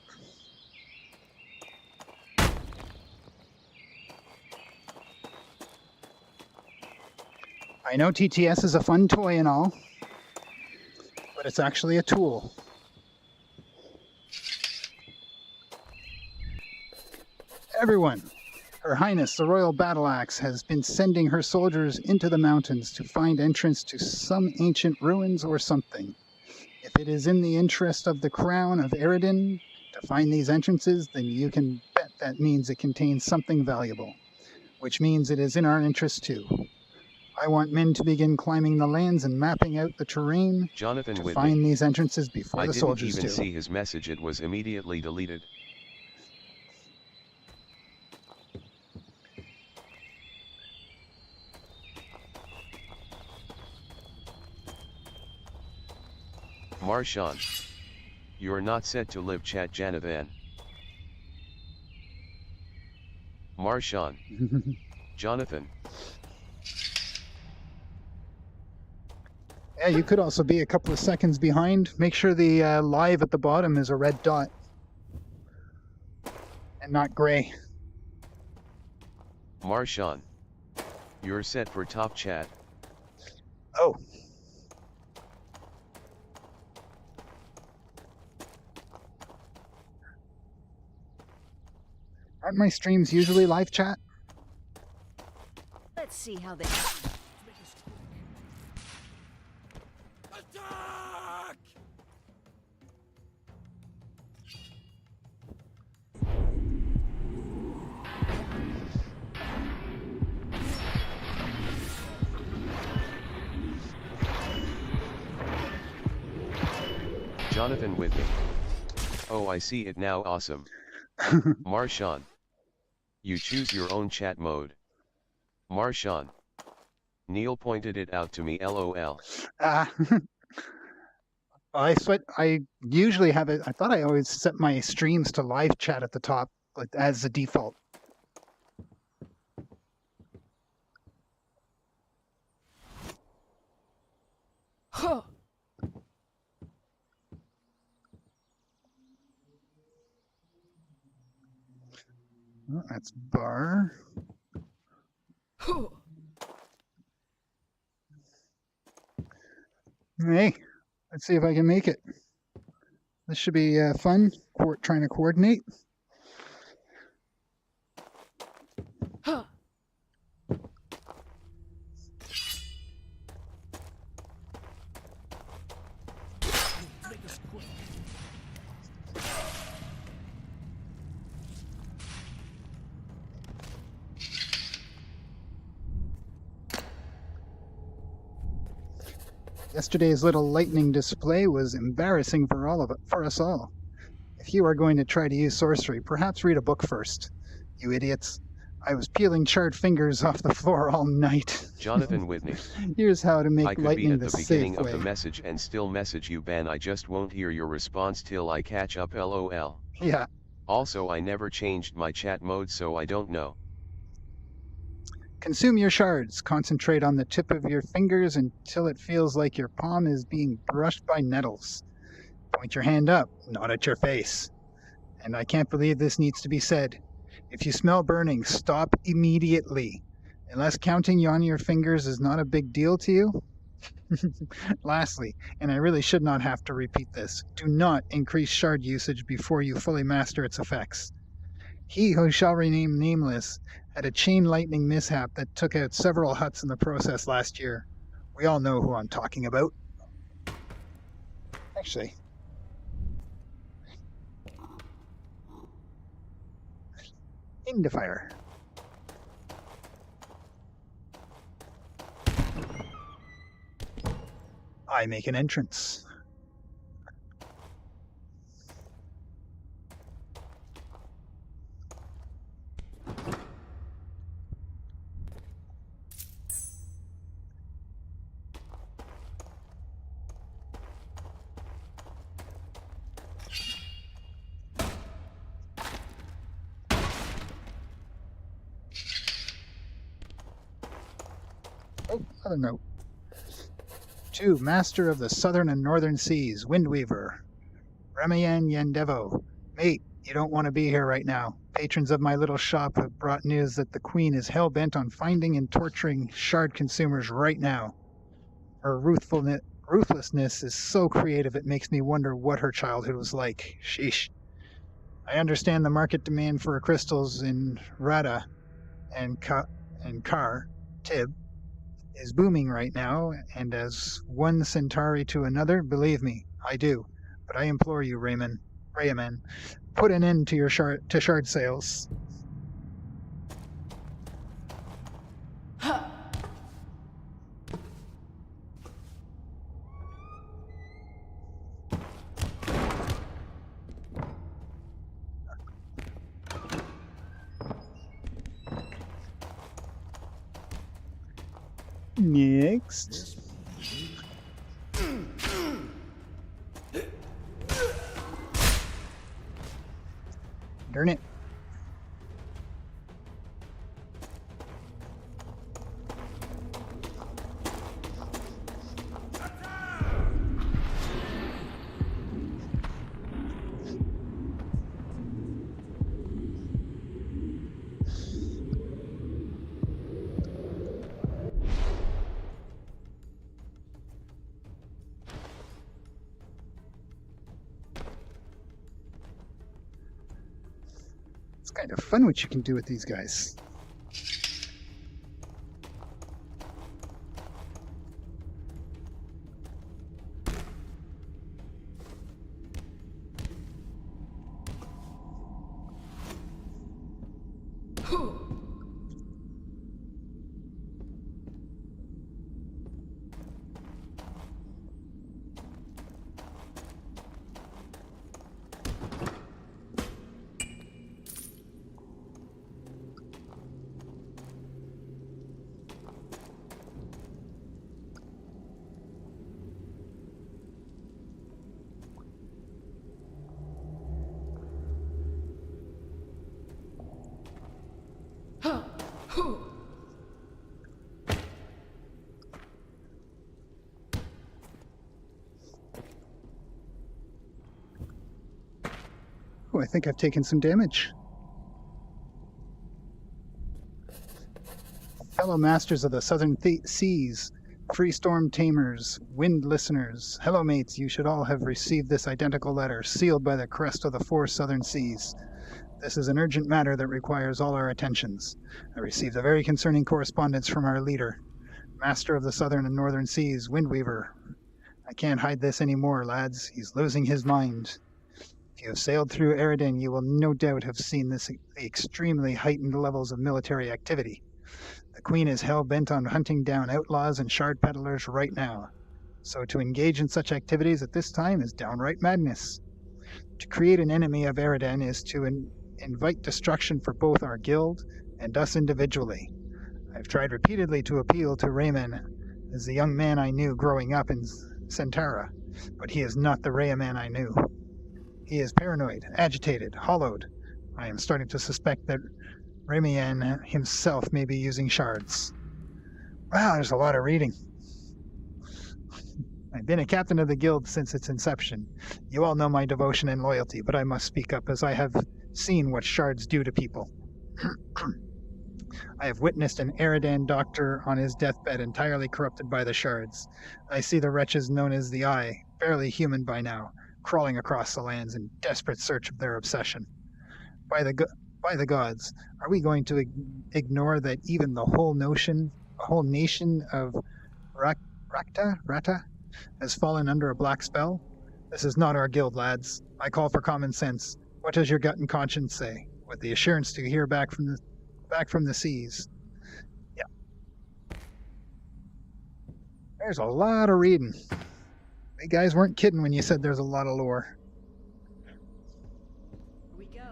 I know TTS is a fun toy and all, but it's actually a tool. Everyone, Her Highness the Royal Battle Axe has been sending her soldiers into the mountains to find entrance to some ancient ruins or something. If it is in the interest of the Crown of Eredin to find these entrances, then you can bet that means it contains something valuable, which means it is in our interest too. I want men to begin climbing the lands and mapping out the terrain Jonathan to Whitney. find these entrances before I the didn't soldiers even do. see his message, it was immediately deleted. Marshawn. You're not set to live chat Janavan. Marshawn. Jonathan. Yeah, you could also be a couple of seconds behind. Make sure the live at the bottom is a red dot and not gray. Marshawn. You're set for top chat. Oh. Aren't my streams usually live chat? Let's see how they. Attack! Jonathan Whitney. Oh, I see it now, awesome. Marshawn. You choose your own chat mode. Marshawn. Neil pointed it out to me, lol. I usually have it. I thought I always set my streams to live chat at the top, like as the default. Huh. Oh, that's bar. Huh. Hey, let's see if I can make it. This should be fun. Trying to coordinate. Huh. Make us quick. Yesterday's little lightning display was embarrassing for us all. If you are going to try to use sorcery, perhaps read a book first, you idiots. I was peeling charred fingers off the floor all night. Jonathan Whitney. Here's how to make I could be lightning at the the safe beginning way. of the message and still message you, Ben. I just won't hear your response till I catch up, lol. Yeah, Also, I never changed my chat mode, so I don't know. Consume your shards. Concentrate on the tip of your fingers until it feels like your palm is being brushed by nettles. Point your hand up, not at your face. And I can't believe this needs to be said. If you smell burning, stop immediately. Unless counting on your fingers is not a big deal to you. Lastly, and I really should not have to repeat this, do not increase shard usage before you fully master its effects. He who shall remain nameless had a chain lightning mishap that took out several huts in the process last year. We all know who I'm talking about. Actually, into fire. I make an entrance. Oh, other note. To Master of the Southern and Northern Seas, Windweaver. Ramayan Yandevo. Mate, you don't want to be here right now. Patrons of my little shop have brought news that the Queen is hell-bent on finding and torturing shard consumers right now. Her ruthlessness is so creative it makes me wonder what her childhood was like. Sheesh. I understand the market demand for crystals in Rada and Kar, Tib, is booming right now, and as one Centauri to another, believe me, I do. But I implore you, Rayaman, put an end to your shard sales. Next. Darn it. It's kind of fun what you can do with these guys. Oh, I think I've taken some damage. Fellow masters of the southern seas, free storm tamers, wind listeners, hello mates, you should all have received this identical letter, sealed by the crest of the four southern seas. This is an urgent matter that requires all our attentions. I received a very concerning correspondence from our leader, master of the southern and northern seas, Windweaver. I can't hide this anymore, lads. He's losing his mind. If you have sailed through Eridan, you will no doubt have seen the extremely heightened levels of military activity. The Queen is hell-bent on hunting down outlaws and shard peddlers right now. So to engage in such activities at this time is downright madness. To create an enemy of Eridan is to invite destruction for both our guild and us individually. I've tried repeatedly to appeal to Rayman as the young man I knew growing up in Centara, but he is not the Rayman I knew. He is paranoid, agitated, hollowed, I am starting to suspect that Remian himself may be using shards. Wow, there's a lot of reading. I've been a captain of the guild since its inception. You all know my devotion and loyalty, but I must speak up as I have seen what shards do to people. I have witnessed an Eridan doctor on his deathbed entirely corrupted by the shards. I see the wretches known as the Eye, barely human by now, crawling across the lands in desperate search of their obsession. By the gods, are we going to ignore that even the whole nation of Rata has fallen under a black spell? This is not our guild, lads. I call for common sense. What does your gut and conscience say? With the assurance to hear back from the seas. Yeah. There's a lot of reading. You guys weren't kidding when you said there's a lot of lore. Here we go.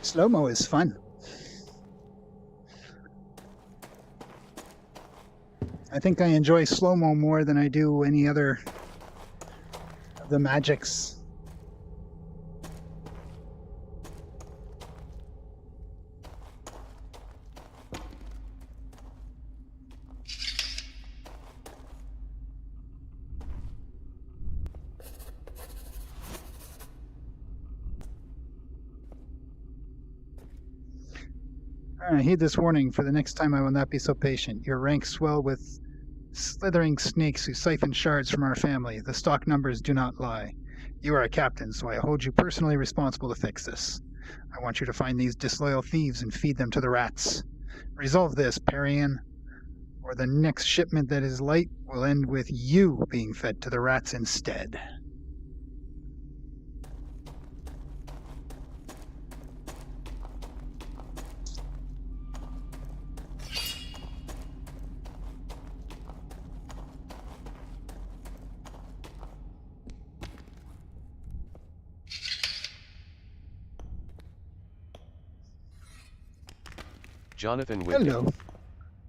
Slow-mo is fun. I think I enjoy slow-mo more than I do any other of the magics. Heed this warning. For the next time I will not be so patient. Your ranks swell with slithering snakes who siphon shards from our family. The stock numbers do not lie. You are a captain, so I hold you personally responsible to fix this. I want you to find these disloyal thieves and feed them to the rats. Resolve this, Parian, or the next shipment that is light will end with you being fed to the rats instead. Jonathan Whitney. Hello.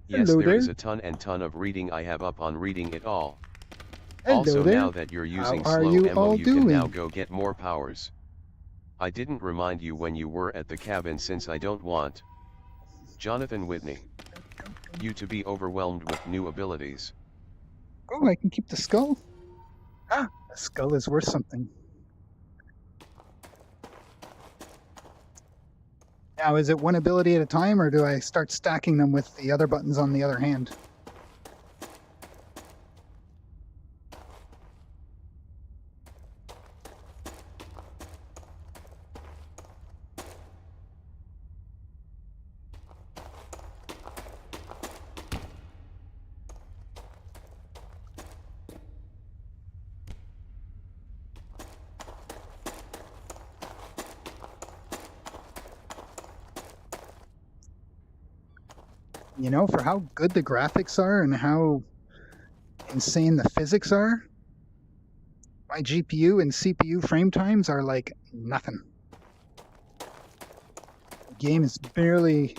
Yes, Hello there is there. a ton of reading I have up on reading it all. Hello Also there. now that you're using How are slow you ammo all you can now doing? go get more powers. I didn't remind you when you were at the cabin since I don't want Jonathan Whitney you to be overwhelmed with new abilities. Oh, I can keep the skull? Ah, the skull is worth something. Now, is it one ability at a time, or do I start stacking them with the other buttons on the other hand? You know, for how good the graphics are and how insane the physics are, my GPU and CPU frame times are like nothing. The game is barely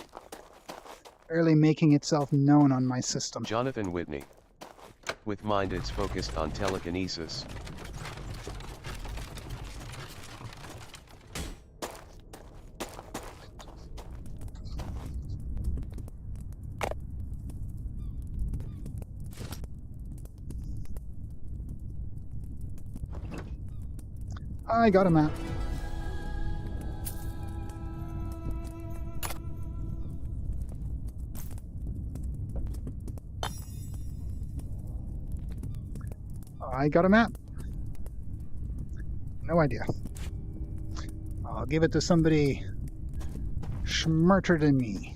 making itself known on my system. Jonathan Whitney. With mind it's focused on telekinesis. I got a map. I got a map. No idea. I'll give it to somebody smarter than me.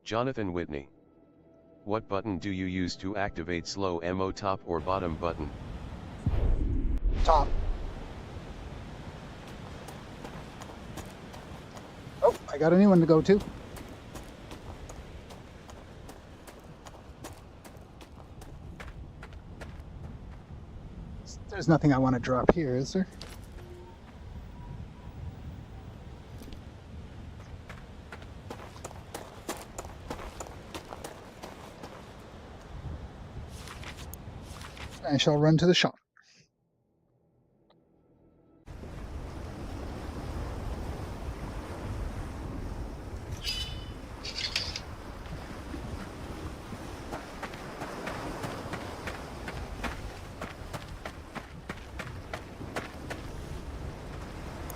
Jonathan Whitney. What button do you use to activate slow mo, top or bottom button? Top. Oh, I got a new one to go to. There's nothing I want to drop here, is there? I shall run to the shop.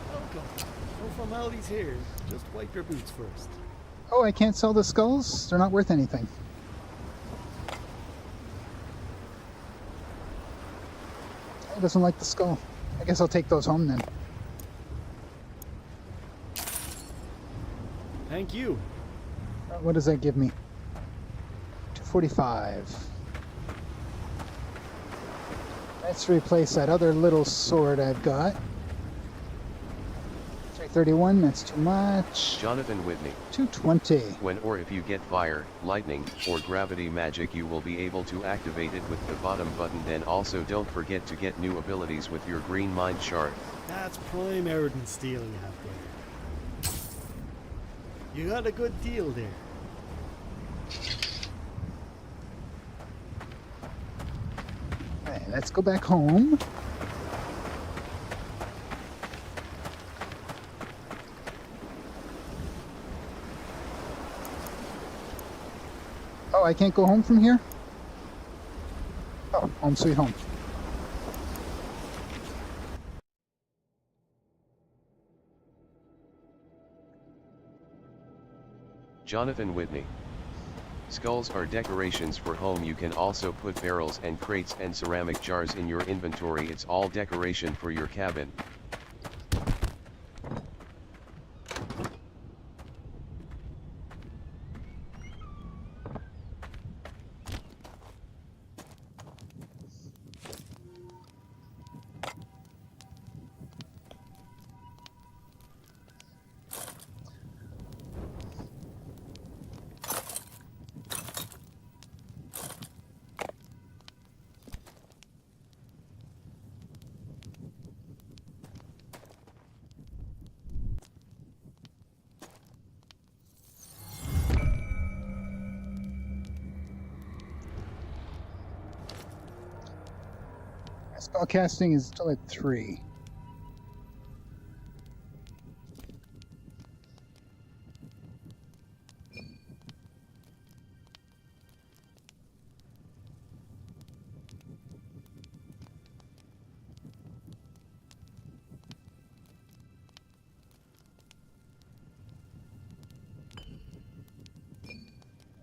Welcome. No formalities here. Just wipe your boots first. Oh, I can't sell the skulls? They're not worth anything. He doesn't like the skull. I guess I'll take those home then. Thank you. What does that give me? 245. Let's replace that other little sword I've got. 331, that's too much. Jonathan Whitney. 220. When or if you get fire, lightning, or gravity magic, you will be able to activate it with the bottom button. Then also don't forget to get new abilities with your green mind shard. That's prime Eridan steel you have there. You got a good deal there. Alright, let's go back home. Oh, I can't go home from here? Oh, home sweet home. Jonathan Whitney. Skulls are decorations for home. You can also put barrels and crates and ceramic jars in your inventory. It's all decoration for your cabin. Spellcasting is still at 3.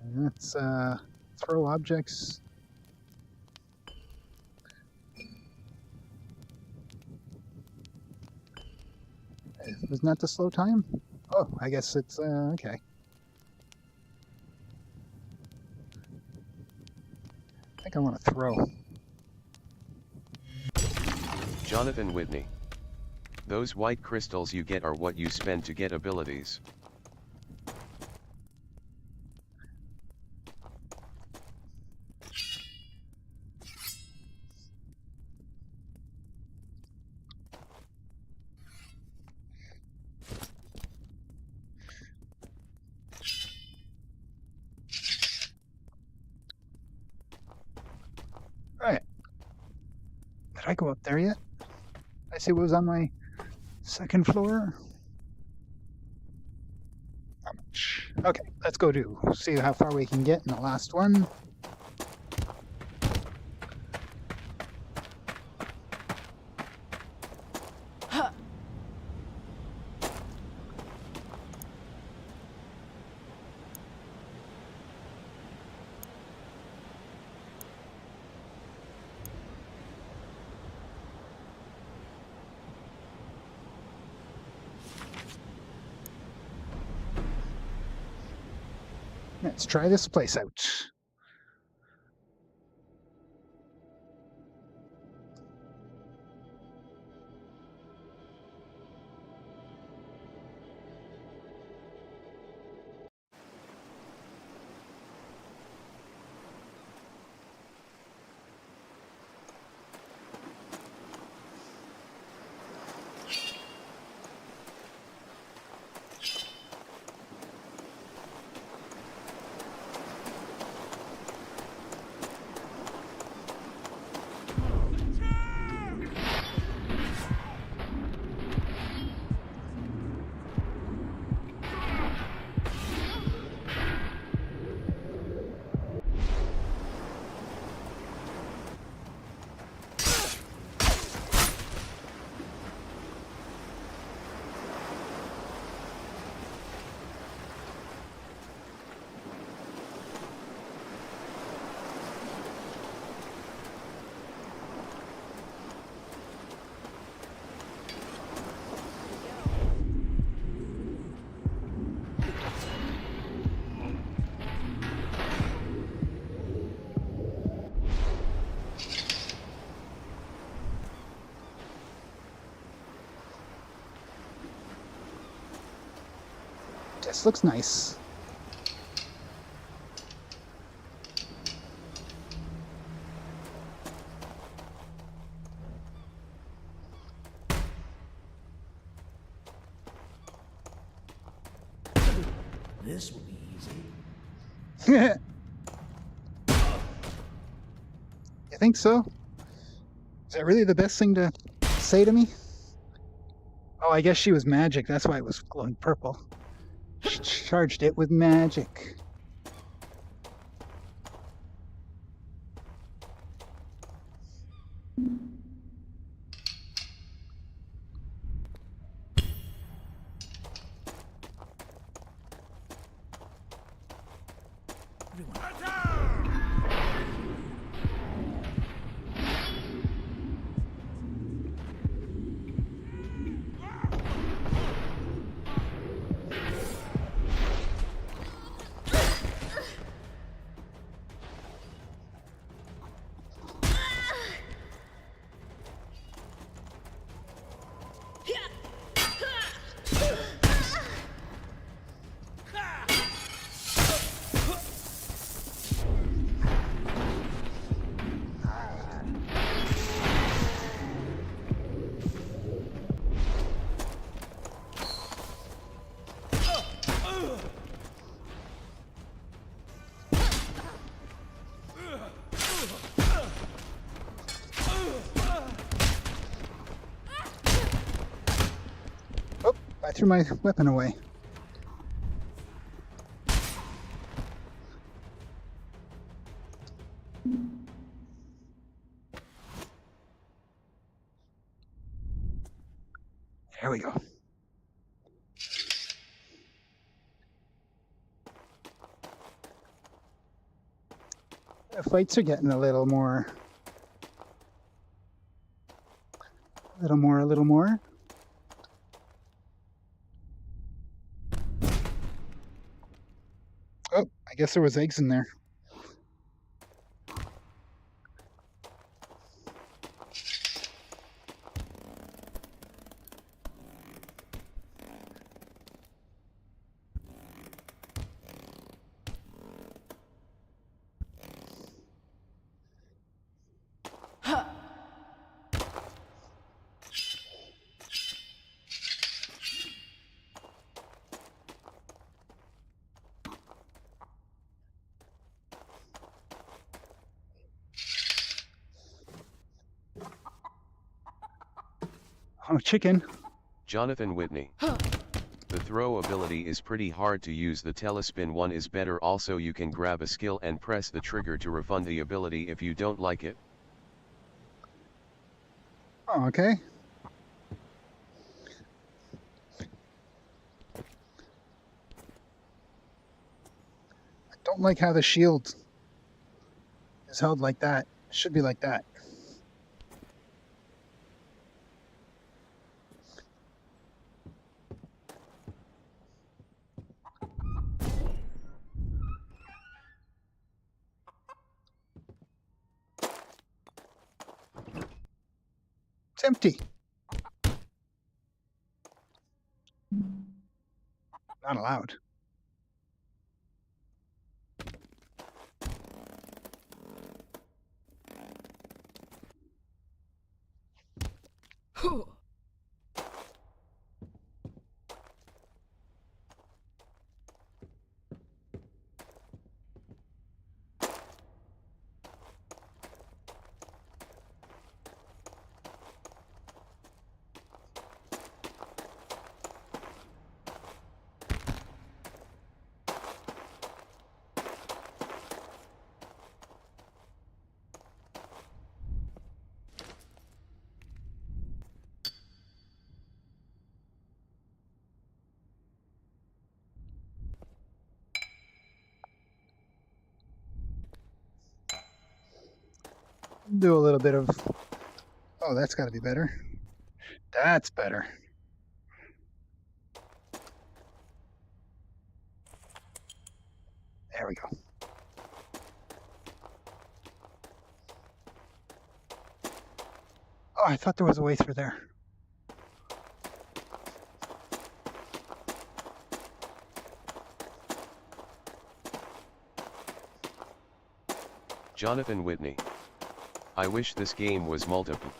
And let's throw objects. Wasn't that the slow time? Oh, I guess it's, okay. I think I want to throw. Jonathan Whitney. Those white crystals you get are what you spend to get abilities. Right. Did I go up there yet? I see what was on my second floor. How much? Okay, let's go see how far we can get in the last one. Huh. Let's try this place out. This looks nice. This will be easy. You think so? Is that really the best thing to say to me? Oh, I guess she was magic. That's why it was glowing purple. She charged it with magic. Oh, I threw my weapon away. There we go. The fights are getting a little more. A little more. Oh, I guess there was eggs in there. Oh, chicken. Jonathan Whitney. The throw ability is pretty hard to use. The telespin one is better. Also, you can grab a skill and press the trigger to refund the ability if you don't like it. Oh, okay. I don't like how the shield is held like that. It should be like that. empty. Not allowed. Huh. Do a little bit of... Oh, that's got to be better. That's better. There we go. Oh, I thought there was a way through there. Jonathan Whitney. I wish this game was multiple.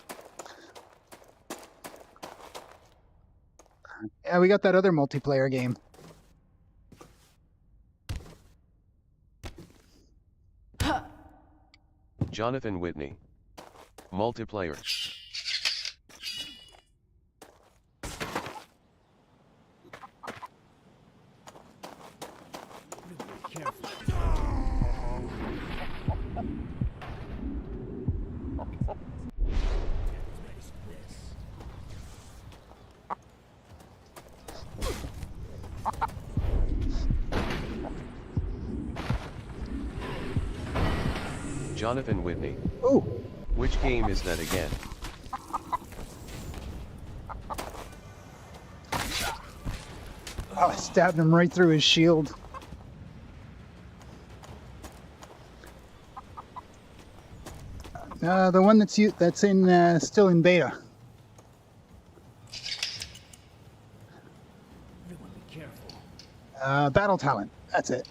Yeah, we got that other multiplayer game. Jonathan Whitney. Multiplayer. Careful. Nice this. Jonathan Whitney. Oh, Which game is that again? I stabbed him right through his shield. The one that's in still in beta. Everyone be careful. Battle talent. That's it.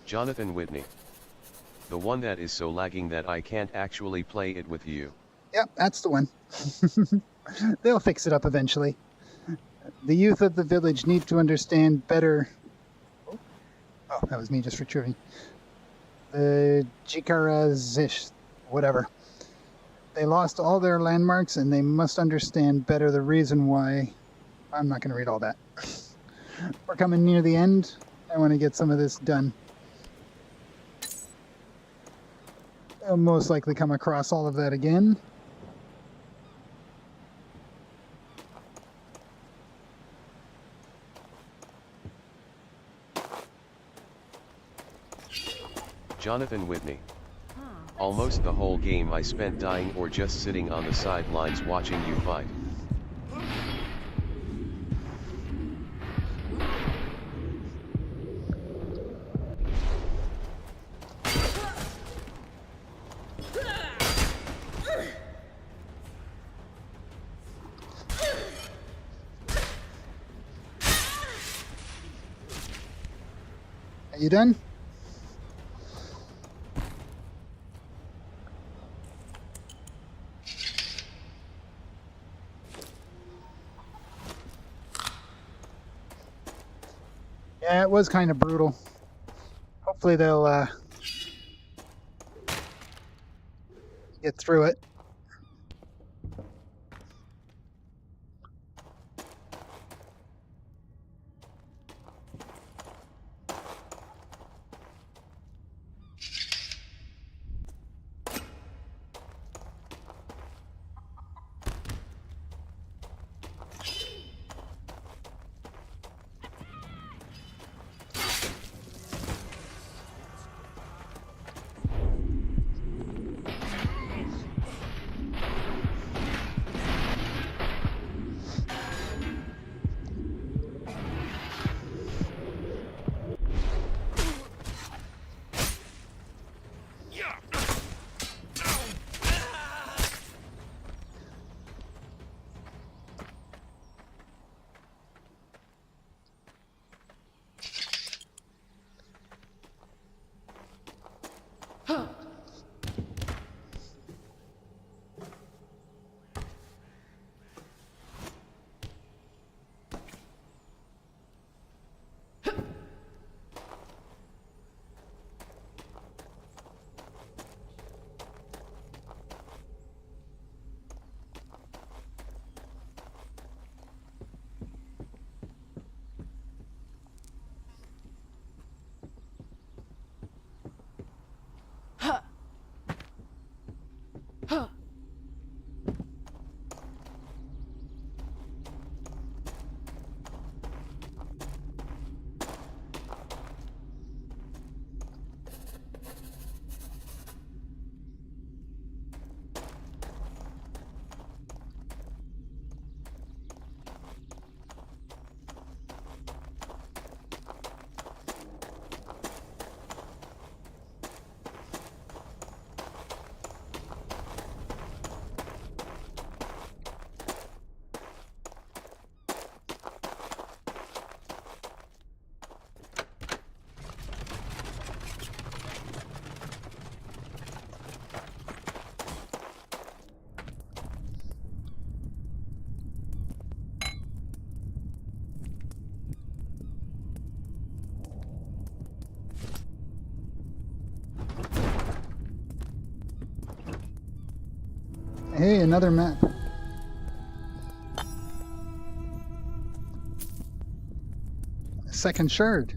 Jonathan Whitney. The one that is so lagging that I can't actually play it with you. Yep, that's the one. They'll fix it up eventually. The youth of the village need to understand better. Oh, that was me just retrieving. The Jikarazish, whatever. They lost all their landmarks and they must understand better the reason why. I'm not going to read all that. We're coming near the end. I want to get some of this done. I'll most likely come across all of that again. Jonathan Whitney. Almost the whole game I spent dying or just sitting on the sidelines watching you fight. Are you done? Yeah, it was kind of brutal. Hopefully they'll get through it. Hey, another map. A second shard.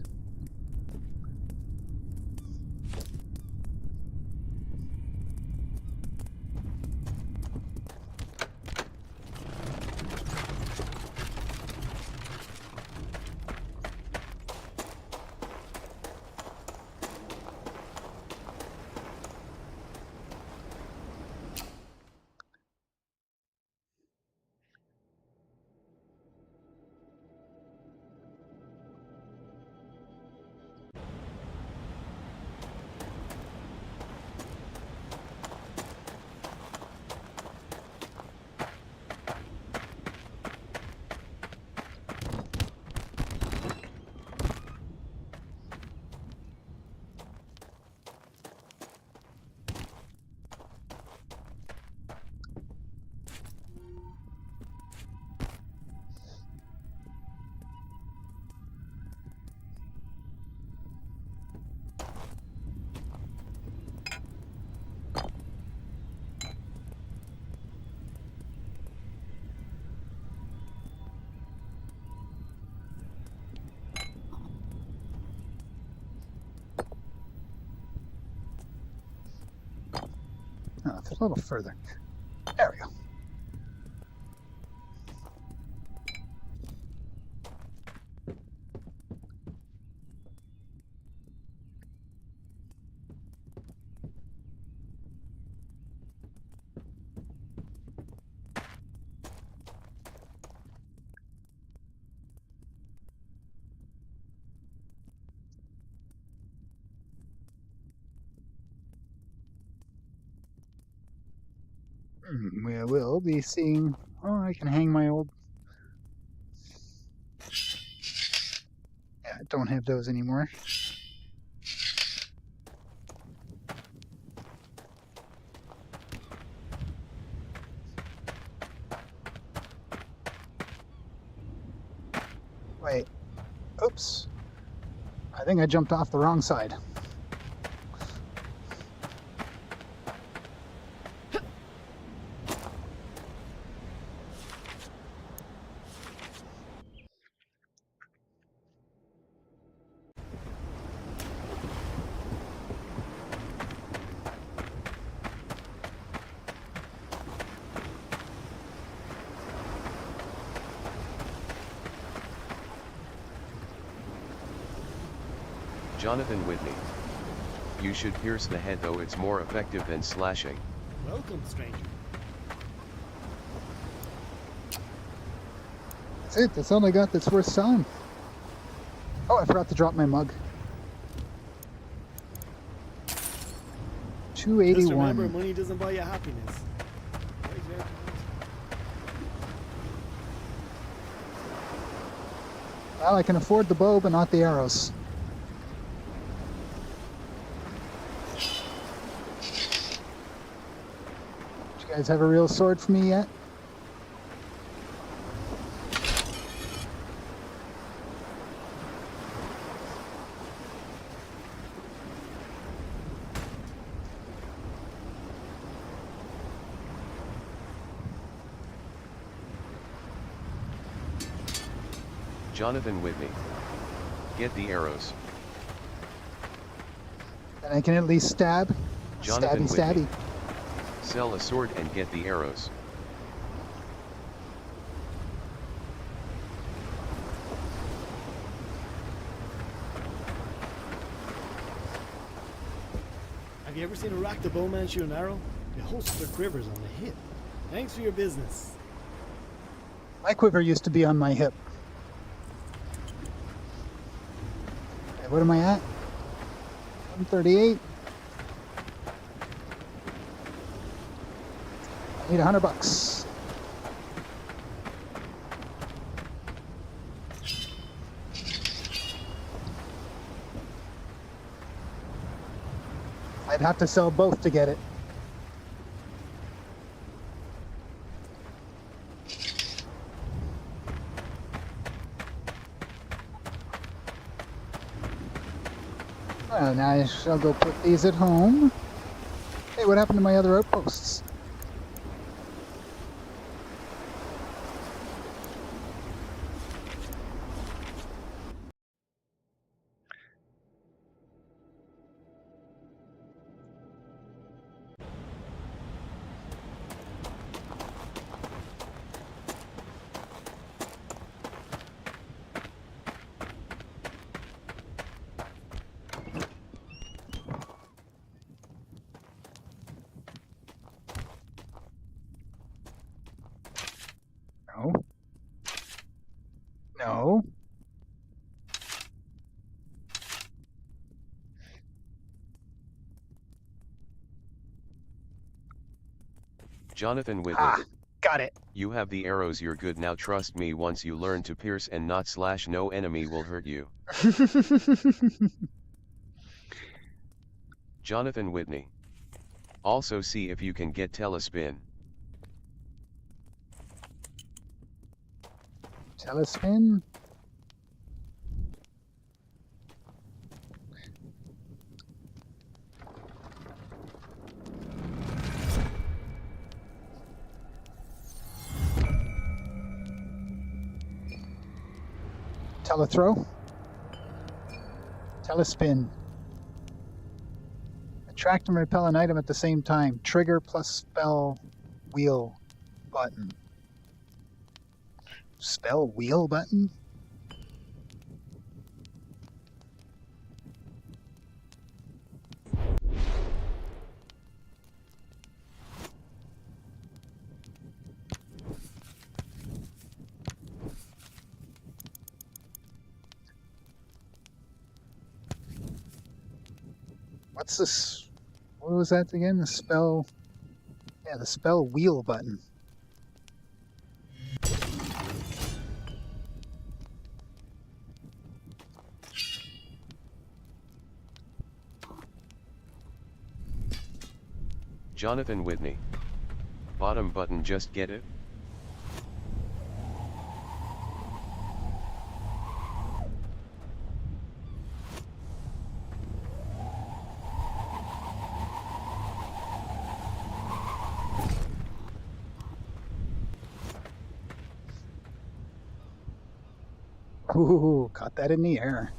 Oh, it's a little further. There we go. We will be seeing. Oh, I can hang my old. Yeah, I don't have those anymore. Wait. Oops. I think I jumped off the wrong side. Jonathan Whitney. You should pierce the head, though it's more effective than slashing. Welcome, stranger. That's it. That's all I got that's worth selling. Oh, I forgot to drop my mug. Just remember, $2.81. money doesn't buy you happiness. Right there. Well, I can afford the bow, but not the arrows. Do you guys have a real sword for me yet? Jonathan Whitney. Get the arrows. Then I can at least stab. Jonathan Stabby, Whitney. stabby. Sell a sword and get the arrows. Have you ever seen a rack the bowman shoot an arrow? It holds their quivers on the hip. Thanks for your business. My quiver used to be on my hip. Okay, what am I at? 138. I need $100. I'd have to sell both to get it. Well, now I shall go put these at home. Hey, what happened to my other outposts? No. Jonathan Whitney. Ah, got it. You have the arrows, you're good now, trust me, once you learn to pierce and not slash, no enemy will hurt you. Jonathan Whitney. Also see if you can get telespin. Telespin. Telethrow. Telespin. Attract and repel an item at the same time. Trigger plus spell wheel button. Spell wheel button? What's this? What was that again? The spell. Yeah, the spell wheel button. Jonathan Whitney. Bottom button, just get it? Ooh, caught that in the air.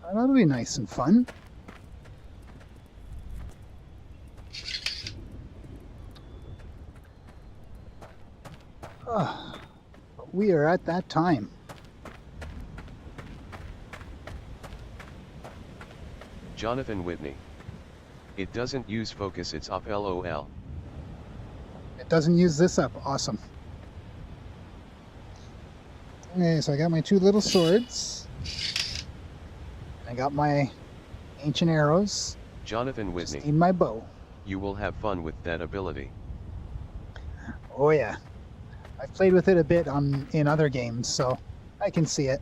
Oh, that'll be nice and fun. Ah, we are at that time. Jonathan Whitney. It doesn't use focus, it's up, LOL. It doesn't use this up. Awesome. Okay, so I got my two little swords. I got my ancient arrows. Jonathan Just Whitney. need my bow. You will have fun with that ability. Oh yeah. I've played with it a bit in other games, so I can see it.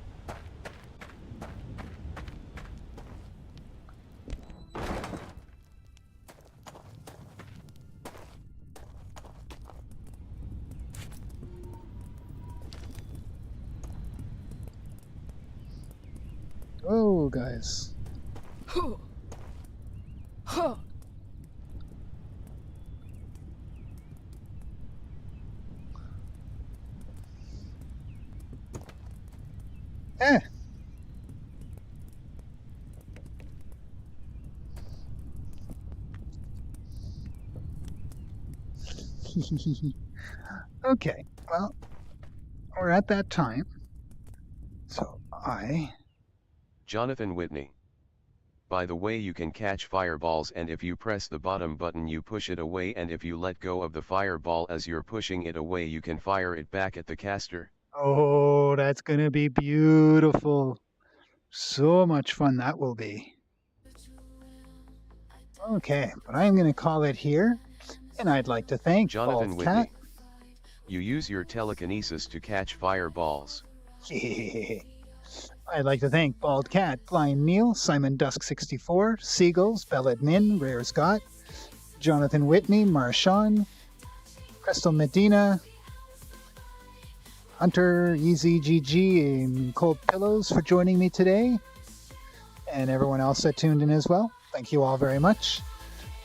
Oh, guys. Huh. Huh. Eh. Okay, well, we're at that time. So Jonathan Whitney. By the way, you can catch fireballs, and if you press the bottom button you push it away, and if you let go of the fireball as you're pushing it away you can fire it back at the caster. Oh, that's gonna be beautiful. So much fun that will be. Okay, but I'm gonna call it here, and I'd like to thank Jonathan Bald Whitney. Cat. You use your telekinesis to catch fireballs. I'd like to thank Bald Cat, Blind Neil, Simon Dusk 64, Seagulls, Bellad Nin, Rare Scott, Jonathan Whitney, Marshawn, Crystal Medina, Hunter, Easy GG, and Cold Pillows for joining me today, and everyone else that tuned in as well. Thank you all very much.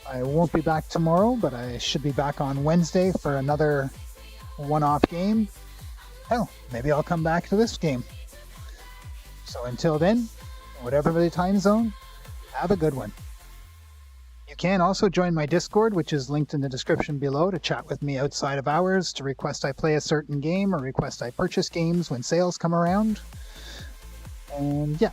I won't be back tomorrow, but I should be back on Wednesday for another one-off game. Hell, maybe I'll come back to this game. So until then, whatever the time zone, have a good one. You can also join my Discord, which is linked in the description below, to chat with me outside of hours, to request I play a certain game or request I purchase games when sales come around. And yeah,